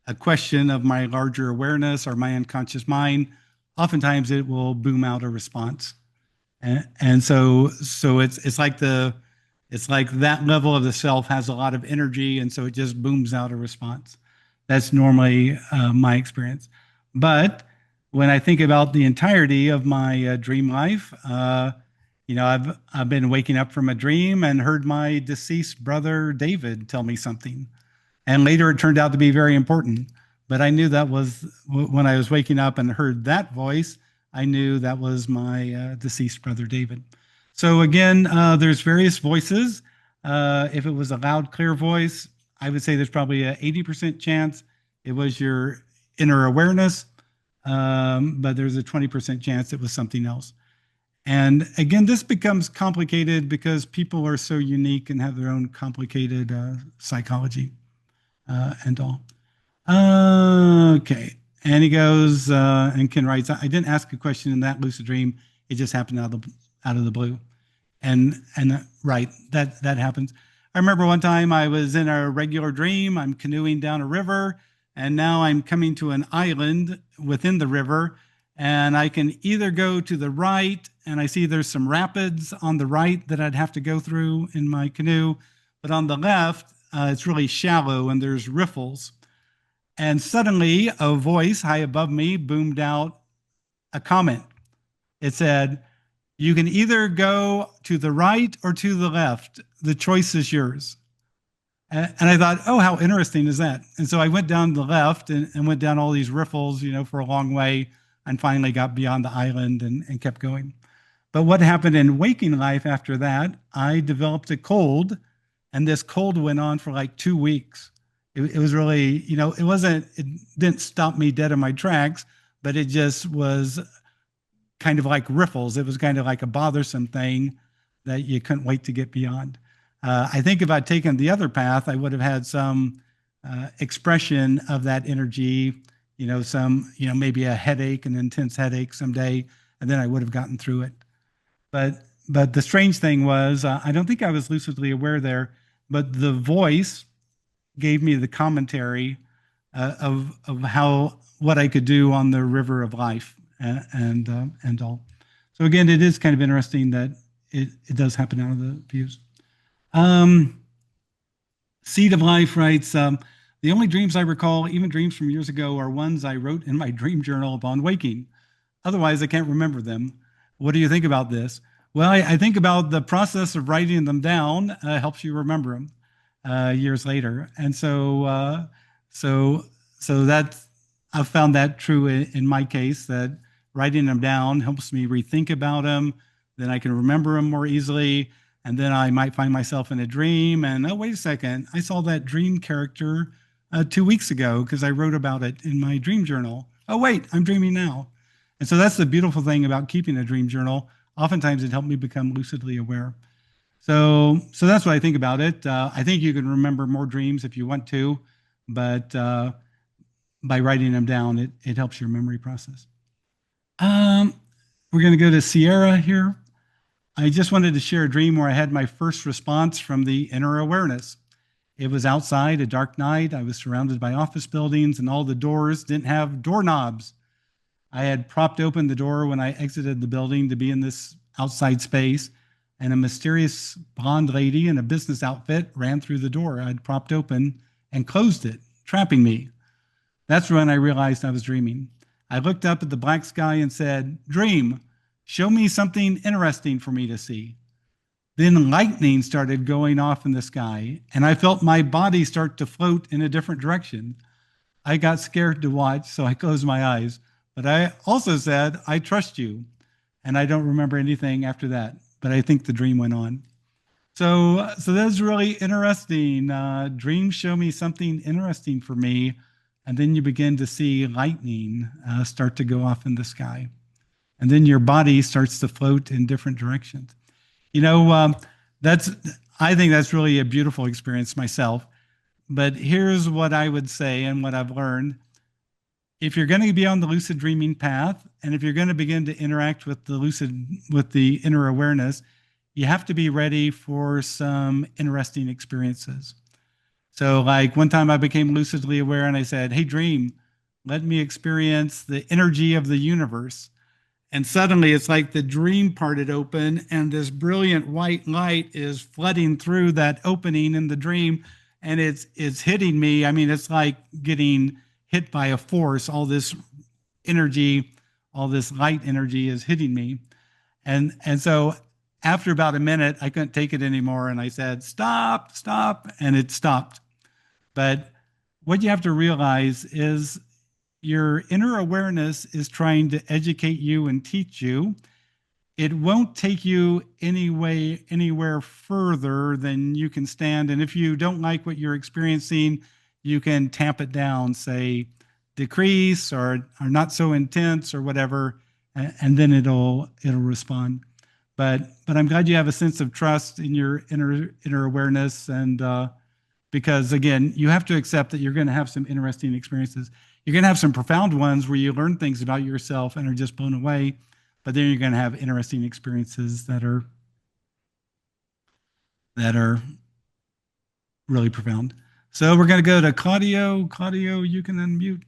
a question of my larger awareness or my unconscious mind. Oftentimes it will boom out a response. And so it's like that level of the self has a lot of energy, and so it just booms out a response. That's normally my experience. But when I think about the entirety of my dream life, I've been waking up from a dream and heard my deceased brother David tell me something, and later it turned out to be very important. But I knew that was when I was waking up and heard that voice. I knew that was my deceased brother, David. So again, there's various voices. If it was a loud, clear voice, I would say there's probably an 80% chance it was your inner awareness, but there's a 20% chance it was something else. And again, this becomes complicated because people are so unique and have their own complicated psychology and all. Okay. And he goes, and Ken writes, I didn't ask a question in that lucid dream. It just happened out of the blue. And right, that happens. I remember one time I was in a regular dream. I'm canoeing down a river, and now I'm coming to an island within the river, and I can either go to the right, and I see there's some rapids on the right that I'd have to go through in my canoe, but on the left, it's really shallow and there's riffles. And suddenly a voice high above me boomed out a comment. It said, you can either go to the right or to the left. The choice is yours. And I thought, oh, how interesting is that? And so I went down the left and went down all these riffles, for a long way, and finally got beyond the island and kept going. But what happened in waking life after that, I developed a cold, and this cold went on for like 2 weeks. It was really, it didn't stop me dead in my tracks, but it just was kind of like riffles. It was kind of like a bothersome thing that you couldn't wait to get beyond. I think if I'd taken the other path, I would have had some expression of that energy, maybe a headache, an intense headache someday, and then I would have gotten through it. But the strange thing was, I don't think I was lucidly aware there, but the voice gave me the commentary of what I could do on the river of life and all. So again, it is kind of interesting that it does happen out of the views. Seed of Life writes, the only dreams I recall, even dreams from years ago, are ones I wrote in my dream journal upon waking. Otherwise, I can't remember them. What do you think about this? Well, I think about the process of writing them down helps you remember them years later. And so that's, I've found that true in my case, that writing them down helps me rethink about them. Then I can remember them more easily. And then I might find myself in a dream and, oh, wait a second, I saw that dream character 2 weeks ago because I wrote about it in my dream journal. Oh, wait, I'm dreaming now. And so that's the beautiful thing about keeping a dream journal. Oftentimes it helped me become lucidly aware. So that's what I think about it. I think you can remember more dreams if you want to, but by writing them down, it helps your memory process. We're going to go to Sierra here. I just wanted to share a dream where I had my first response from the inner awareness. It was outside, a dark night. I was surrounded by office buildings and all the doors didn't have doorknobs. I had propped open the door when I exited the building to be in this outside space, and a mysterious blonde lady in a business outfit ran through the door I'd propped open and closed it, trapping me. That's when I realized I was dreaming. I looked up at the black sky and said, "Dream, show me something interesting for me to see." Then lightning started going off in the sky, and I felt my body start to float in a different direction. I got scared to watch, so I closed my eyes. But I also said, "I trust you." And I don't remember anything after that, but I think the dream went on. So that's really interesting. Dreams show me something interesting for me, and then you begin to see lightning start to go off in the sky. And then your body starts to float in different directions. I think that's really a beautiful experience myself. But here's what I would say and what I've learned. If you're going to be on the lucid dreaming path, and if you're going to begin to interact with the inner awareness, you have to be ready for some interesting experiences. So like one time I became lucidly aware and I said, "Hey, dream, let me experience the energy of the universe." And suddenly it's like the dream parted open and this brilliant white light is flooding through that opening in the dream, and it's hitting me. I mean, it's like getting hit by a force. All this energy, all this light energy is hitting me. And so after about a minute, I couldn't take it anymore. And I said, "Stop, stop." And it stopped. But what you have to realize is your inner awareness is trying to educate you and teach you. It won't take you anywhere further than you can stand. And if you don't like what you're experiencing, you can tamp it down, say decrease or not so intense or whatever, and then it'll respond. But I'm glad you have a sense of trust in your inner awareness, and because again, you have to accept that you're going to have some interesting experiences. You're going to have some profound ones where you learn things about yourself and are just blown away, but then you're going to have interesting experiences that are really profound. So we're going to go to Claudio. Claudio, you can unmute.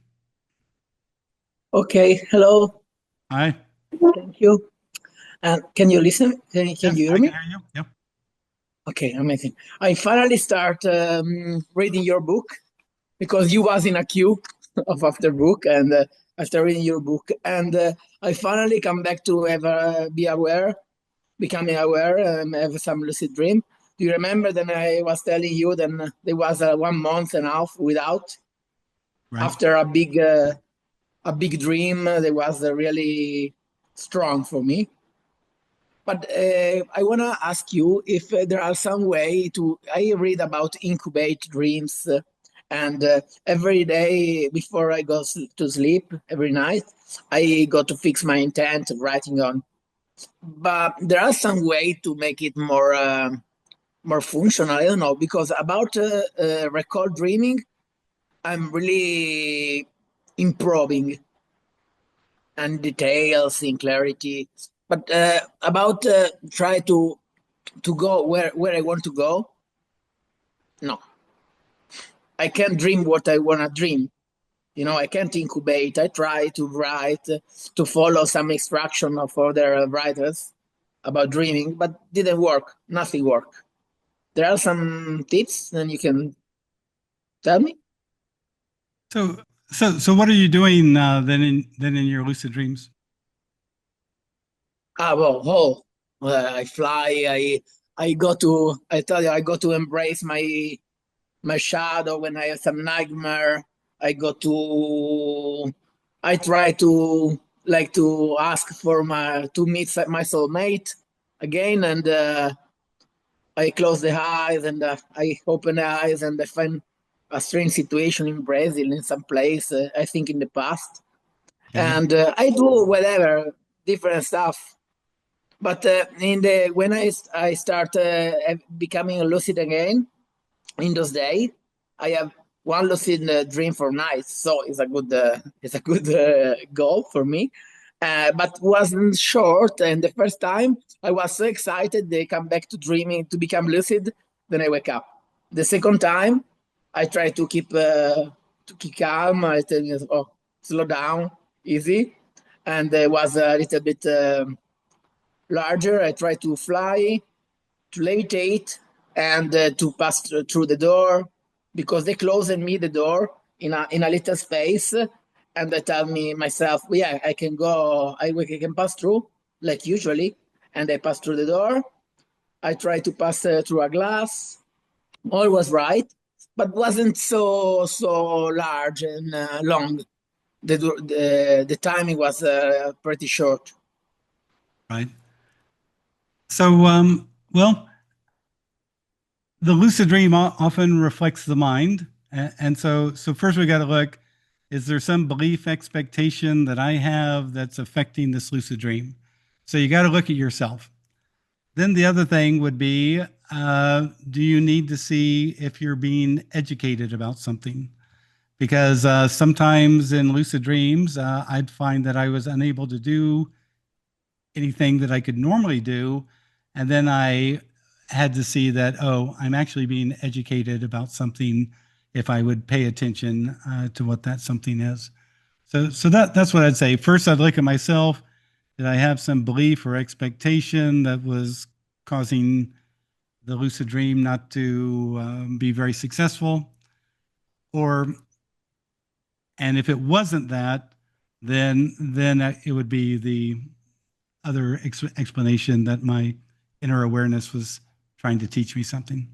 Okay, hello. Hi. Thank you. Can you listen? Can you hear me? I can hear you. Yep. Okay, amazing. I finally start reading your book because you was in a queue of after book, and after reading your book, and I finally come back to becoming aware, have some lucid dream. Do you remember that I was telling you that there was 1 month and a half without Right. after a big dream that was really strong for me. But I want to ask you if there are some way to. I read about incubate dreams, and every day before I go to sleep, every night, I go to fix my intent of writing on. But there are some way to make it more functional. I don't know, because about record dreaming, I'm really improving and details in clarity. But about try to go where I want to go. No, I can't dream what I want to dream. I can't incubate. I try to write to follow some instruction of other writers about dreaming, but didn't work. Nothing worked. There are some tips, and you can tell me. So what are you doing then in your lucid dreams? I fly. I go to. I tell you, I go to embrace my shadow when I have some nightmare. I go to. I try to ask for to meet my soulmate again, and I close the eyes and I open the eyes and I find a strange situation in Brazil in some place. I think in the past, and I do whatever different stuff. But when I start becoming lucid again in those days, I have one lucid dream for nights, so it's a good goal for me. But wasn't short, and the first time I was so excited they come back to dreaming to become lucid, then I wake up. The second time I try to keep calm. I tell you, oh, slow down, easy, and it was a little bit larger. I try to fly, to levitate, and to pass through the door, because they closed me the door in a little space, and I tell me myself, yeah, I can go, I can pass through like usually, and I pass through the door. I try to pass through a glass. All was right, but wasn't so large and long. The timing was pretty short. Right. So, well, the lucid dream often reflects the mind. And so first we got to look, is there some belief expectation that I have that's affecting this lucid dream? So you got to look at yourself. Then the other thing would be, do you need to see if you're being educated about something? Because sometimes in lucid dreams, I'd find that I was unable to do anything that I could normally do. And then I had to see that, oh, I'm actually being educated about something if I would pay attention to what that something is. So that's what I'd say. First, I'd look at myself. Did I have some belief or expectation that was causing the lucid dream not to be very successful? And if it wasn't that, then it would be the other explanation that my inner awareness was trying to teach me something.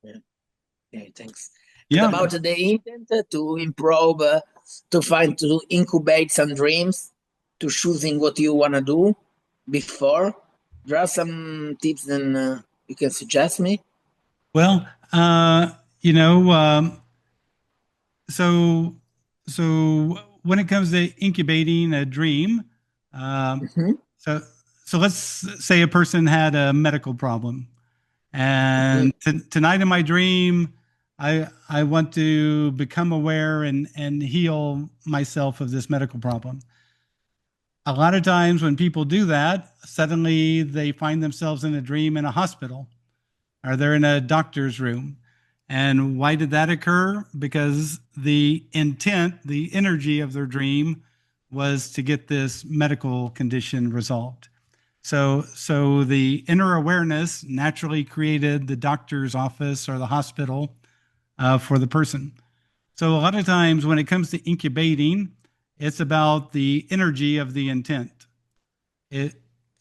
Yeah, thanks. Yeah. About the intent to improve, to incubate some dreams, to choosing what you want to do before. There are some tips then you can suggest me. Well, so when it comes to incubating a dream, so let's say a person had a medical problem, and tonight in my dream, I want to become aware and heal myself of this medical problem. A lot of times when people do that, suddenly they find themselves in a dream in a hospital, or they're in a doctor's room. And why did that occur? Because the intent, the energy of their dream was to get this medical condition resolved. So the inner awareness naturally created the doctor's office or the hospital for the person. So a lot of times when it comes to incubating, it's about the energy of the intent.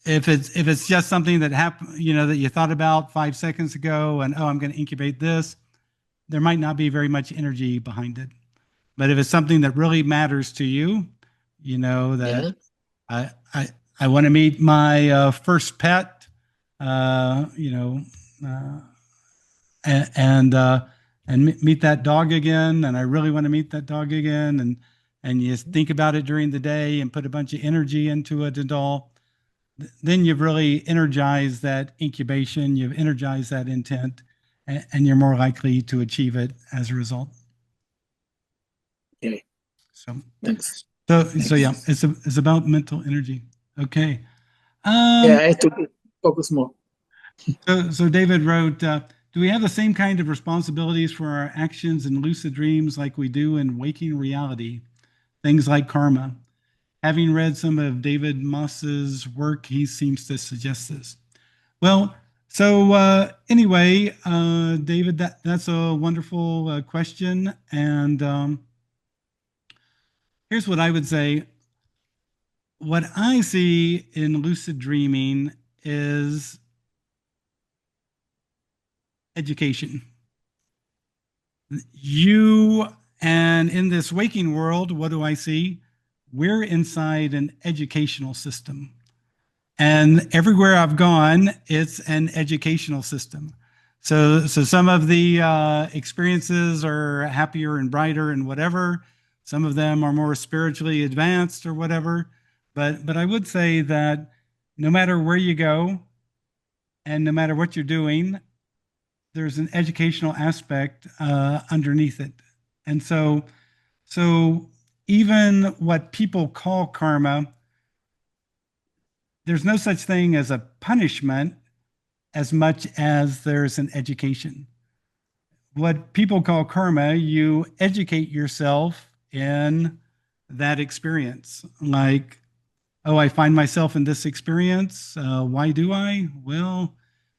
if it's just something that happened, that you thought about 5 seconds ago and, oh, I'm going to incubate this, there might not be very much energy behind it. But if it's something that really matters to you, that I want to meet my first pet, and meet that dog again, and I really want to meet that dog again, and you think about it during the day and put a bunch of energy into it and all, then you've really energized that incubation, you've energized that intent, and you're more likely to achieve it as a result. Okay. So Thanks. So yeah, it's about mental energy. Okay. Yeah, I have to focus more. So David wrote, do we have the same kind of responsibilities for our actions in lucid dreams like we do in waking reality? Things like karma. Having read some of David Moss's work, he seems to suggest this. Well, so anyway, David, that's a wonderful question. And here's what I would say. What I see in lucid dreaming is education. And in this waking world, what do I see? We're inside an educational system. And everywhere I've gone, it's an educational system. So some of the experiences are happier and brighter and whatever. Some of them are more spiritually advanced or whatever. But I would say that no matter where you go and no matter what you're doing, there's an educational aspect underneath it. And so even what people call karma, there's no such thing as a punishment as much as there's an education. What people call karma, you educate yourself in that experience. Like, oh, I find myself in this experience. Why do I? Well,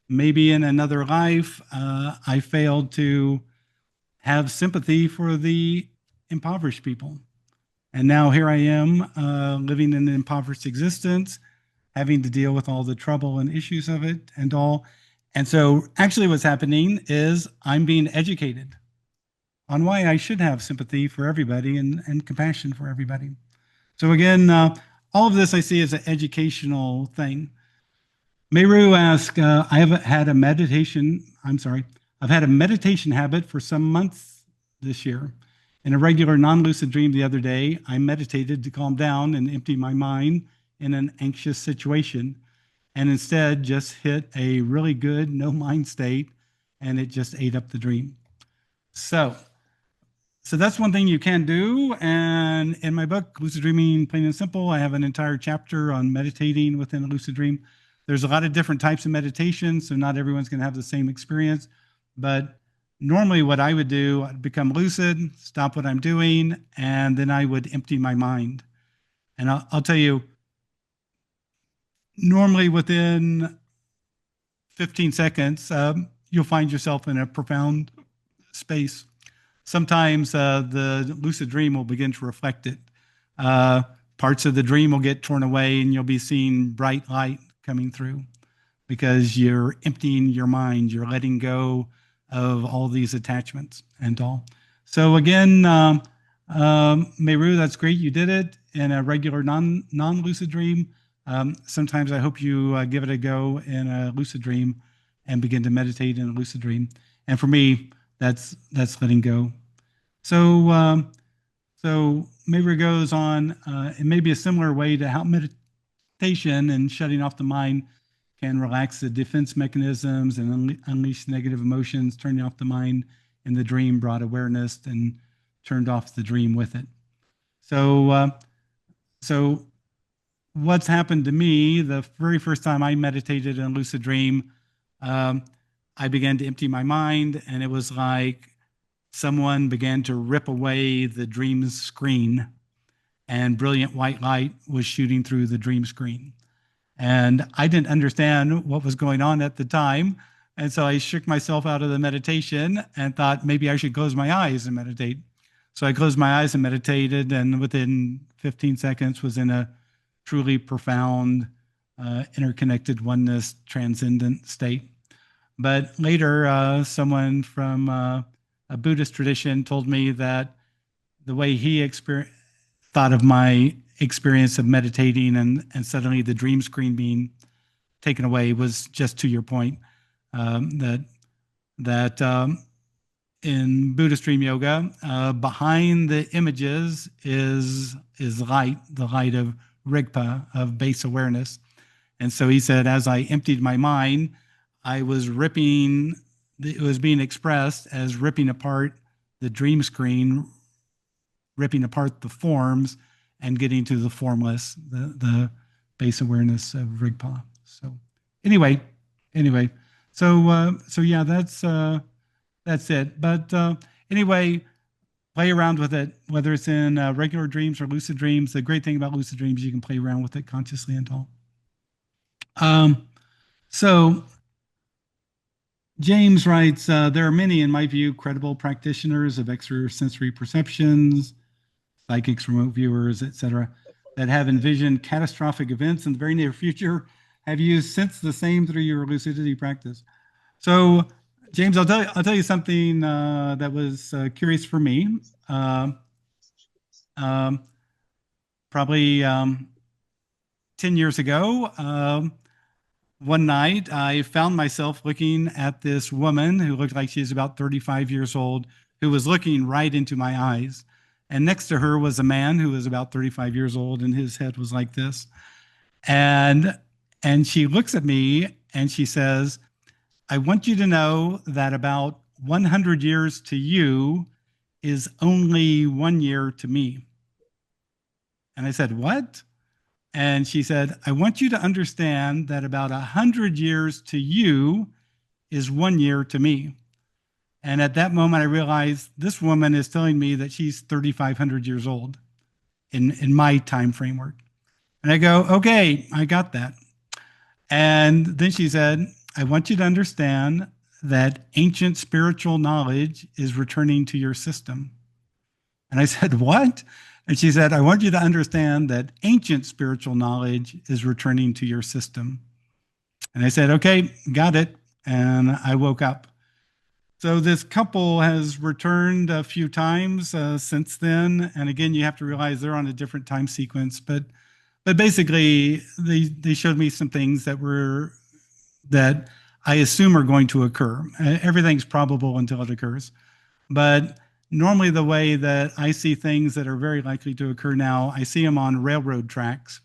maybe in another life, I failed to have sympathy for the impoverished people. And now here I am living in an impoverished existence, having to deal with all the trouble and issues of it and all. And so actually what's happening is I'm being educated on why I should have sympathy for everybody and compassion for everybody. So again, all of this I see as an educational thing. Meru asked, I've had a meditation habit for some months this year. In a regular non-lucid dream the other day, I meditated to calm down and empty my mind in an anxious situation, and instead just hit a really good no mind state, and it just ate up the dream. So that's one thing you can do. And in my book, Lucid Dreaming, Plain and Simple, I have an entire chapter on meditating within a lucid dream. There's a lot of different types of meditation, so not everyone's going to have the same experience. But normally what I would do, I'd become lucid, stop what I'm doing, and then I would empty my mind. And I'll tell you, normally within 15 seconds, you'll find yourself in a profound space. Sometimes the lucid dream will begin to reflect it. Parts of the dream will get torn away and you'll be seeing bright light coming through because you're emptying your mind. You're letting go of all these attachments and all. So again, Meru, that's great. You did it in a regular non-lucid dream. Sometimes I hope you give it a go in a lucid dream and begin to meditate in a lucid dream. And for me, that's letting go. So Meru goes on, it may be a similar way to how meditation and shutting off the mind can relax the defense mechanisms and unleash negative emotions. Turning off the mind in the dream brought awareness and turned off the dream with it. So what's happened to me, the very first time I meditated in a lucid dream, I began to empty my mind, and it was like someone began to rip away the dream screen, and brilliant white light was shooting through the dream screen. And I didn't understand what was going on at the time. And so I shook myself out of the meditation and thought maybe I should close my eyes and meditate. So I closed my eyes and meditated, and within 15 seconds was in a truly profound interconnected oneness, transcendent state. But later, someone from a Buddhist tradition told me that the way he thought of my experience of meditating and suddenly the dream screen being taken away was just to your point, that in Buddhist dream yoga, behind the images is light, the light of Rigpa, of base awareness. And so he said, as I emptied my mind, I was ripping, it was being expressed as ripping apart the dream screen, ripping apart the forms and getting to the formless, the base awareness of Rigpa. So anyway, so yeah, that's it. But anyway, play around with it, whether it's in regular dreams or lucid dreams. The great thing about lucid dreams, you can play around with it consciously and all. So James writes, there are many, in my view, credible practitioners of extrasensory perceptions, psychics, remote viewers, etc., that have envisioned catastrophic events in the very near future. Have you sensed the same through your lucidity practice? So, James, I'll tell you something that was curious for me. Probably 10 years ago, one night I found myself looking at this woman who looked like she was about 35 years old, who was looking right into my eyes. And next to her was a man who was about 35 years old, and his head was like this. And she looks at me and she says, I want you to know that about 100 years to you is only 1 year to me. And I said, what? And she said, I want you to understand that about 100 years to you is 1 year to me. And at that moment, I realized this woman is telling me that she's 3,500 years old in my time framework. And I go, okay, I got that. And then she said, I want you to understand that ancient spiritual knowledge is returning to your system. And I said, what? And she said, I want you to understand that ancient spiritual knowledge is returning to your system. And I said, okay, got it. And I woke up. So this couple has returned a few times since then. And again, you have to realize they're on a different time sequence. But basically, they showed me some things that I assume are going to occur. Everything's probable until it occurs. But normally the way that I see things that are very likely to occur now, I see them on railroad tracks.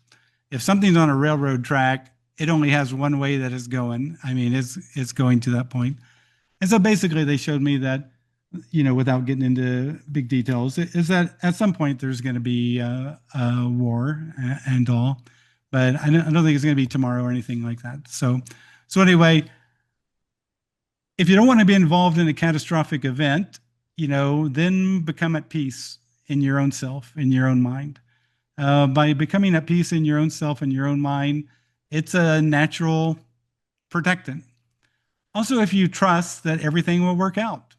If something's on a railroad track, it only has one way that it's going. I mean, it's going to that point. And so basically they showed me that, without getting into big details, is that at some point there's going to be a war and all, but I don't think it's going to be tomorrow or anything like that. So anyway, if you don't want to be involved in a catastrophic event, then become at peace in your own self, in your own mind. By becoming at peace in your own self and your own mind, it's a natural protectant. Also, if you trust that everything will work out.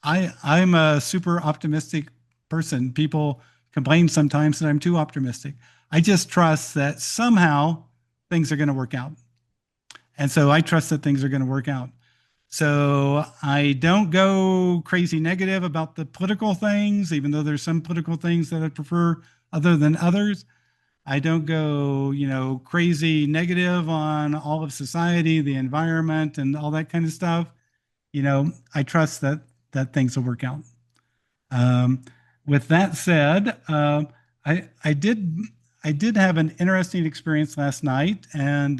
I'm a super optimistic person. People complain sometimes that I'm too optimistic. I just trust that somehow things are going to work out. And so I trust that things are going to work out. So I don't go crazy negative about the political things, even though there's some political things that I prefer other than others. I don't go, crazy negative on all of society, the environment, and all that kind of stuff. I trust that things will work out. With that said, I did have an interesting experience last night and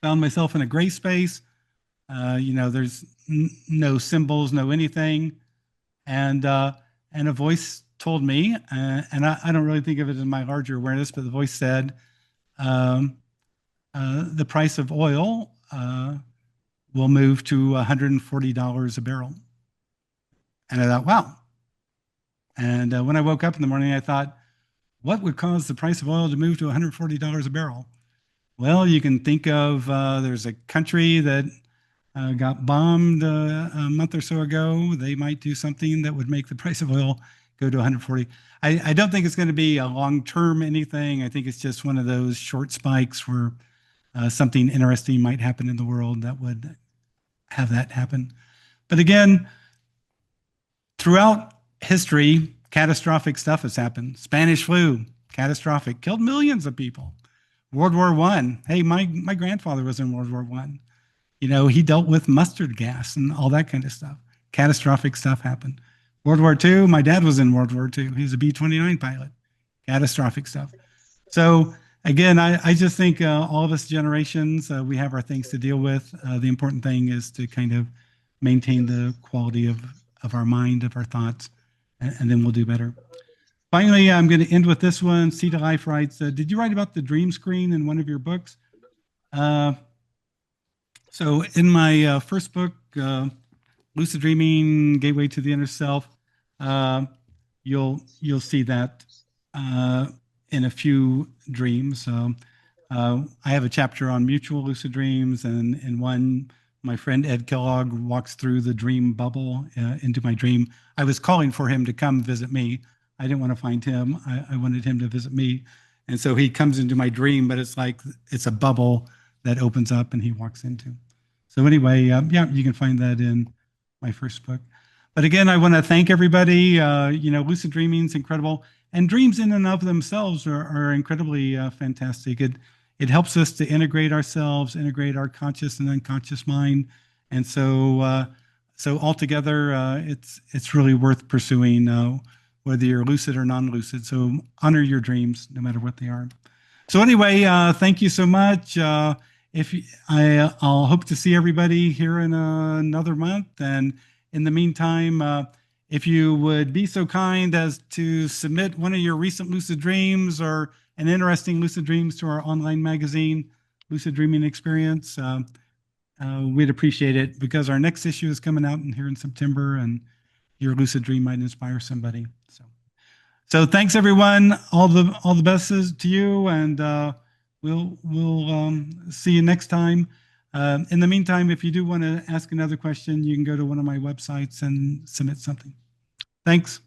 found myself in a gray space. There's no symbols, no anything, and a voice told me, and I don't really think of it as my larger awareness, but the voice said, the price of oil will move to $140 a barrel. And I thought, wow. And when I woke up in the morning, I thought, what would cause the price of oil to move to $140 a barrel? Well, you can think of, there's a country that got bombed a month or so ago. They might do something that would make the price of oil go to 140. I don't think it's going to be a long-term anything. I think it's just one of those short spikes where something interesting might happen in the world that would have that happen. But again, throughout history, catastrophic stuff has happened. Spanish flu, catastrophic, killed millions of people. World War I. Hey, my grandfather was in World War I. You know, he dealt with mustard gas and all that kind of stuff. Catastrophic stuff happened. World War II, my dad was in World War II. He was a B-29 pilot. Catastrophic stuff. So again, I just think all of us generations, we have our things to deal with. The important thing is to kind of maintain the quality of our mind, of our thoughts, and then we'll do better. Finally, I'm going to end with this one. C to Life writes, did you write about the dream screen in one of your books? So in my first book, Lucid Dreaming, Gateway to the Inner Self, you'll see that in a few dreams. I have a chapter on mutual lucid dreams, and in one, my friend Ed Kellogg walks through the dream bubble into my dream. I was calling for him to come visit me. I didn't want to find him. I wanted him to visit me. And so he comes into my dream, but it's like it's a bubble that opens up and he walks into. So anyway, yeah, you can find that in my first book. But again, I want to thank everybody. You know, lucid dreaming is incredible. And dreams in and of themselves are incredibly fantastic. It helps us to integrate ourselves, integrate our conscious and unconscious mind. And so so altogether, it's really worth pursuing, whether you're lucid or non-lucid. So honor your dreams, no matter what they are. So anyway, thank you so much. I'll hope to see everybody here in another month. And in the meantime, if you would be so kind as to submit one of your recent lucid dreams or an interesting lucid dreams to our online magazine, Lucid Dreaming Experience, we'd appreciate it, because our next issue is coming out here in September, and your lucid dream might inspire somebody. So thanks everyone. All the best to you, and we'll see you next time. In the meantime, if you do want to ask another question, you can go to one of my websites and submit something. Thanks.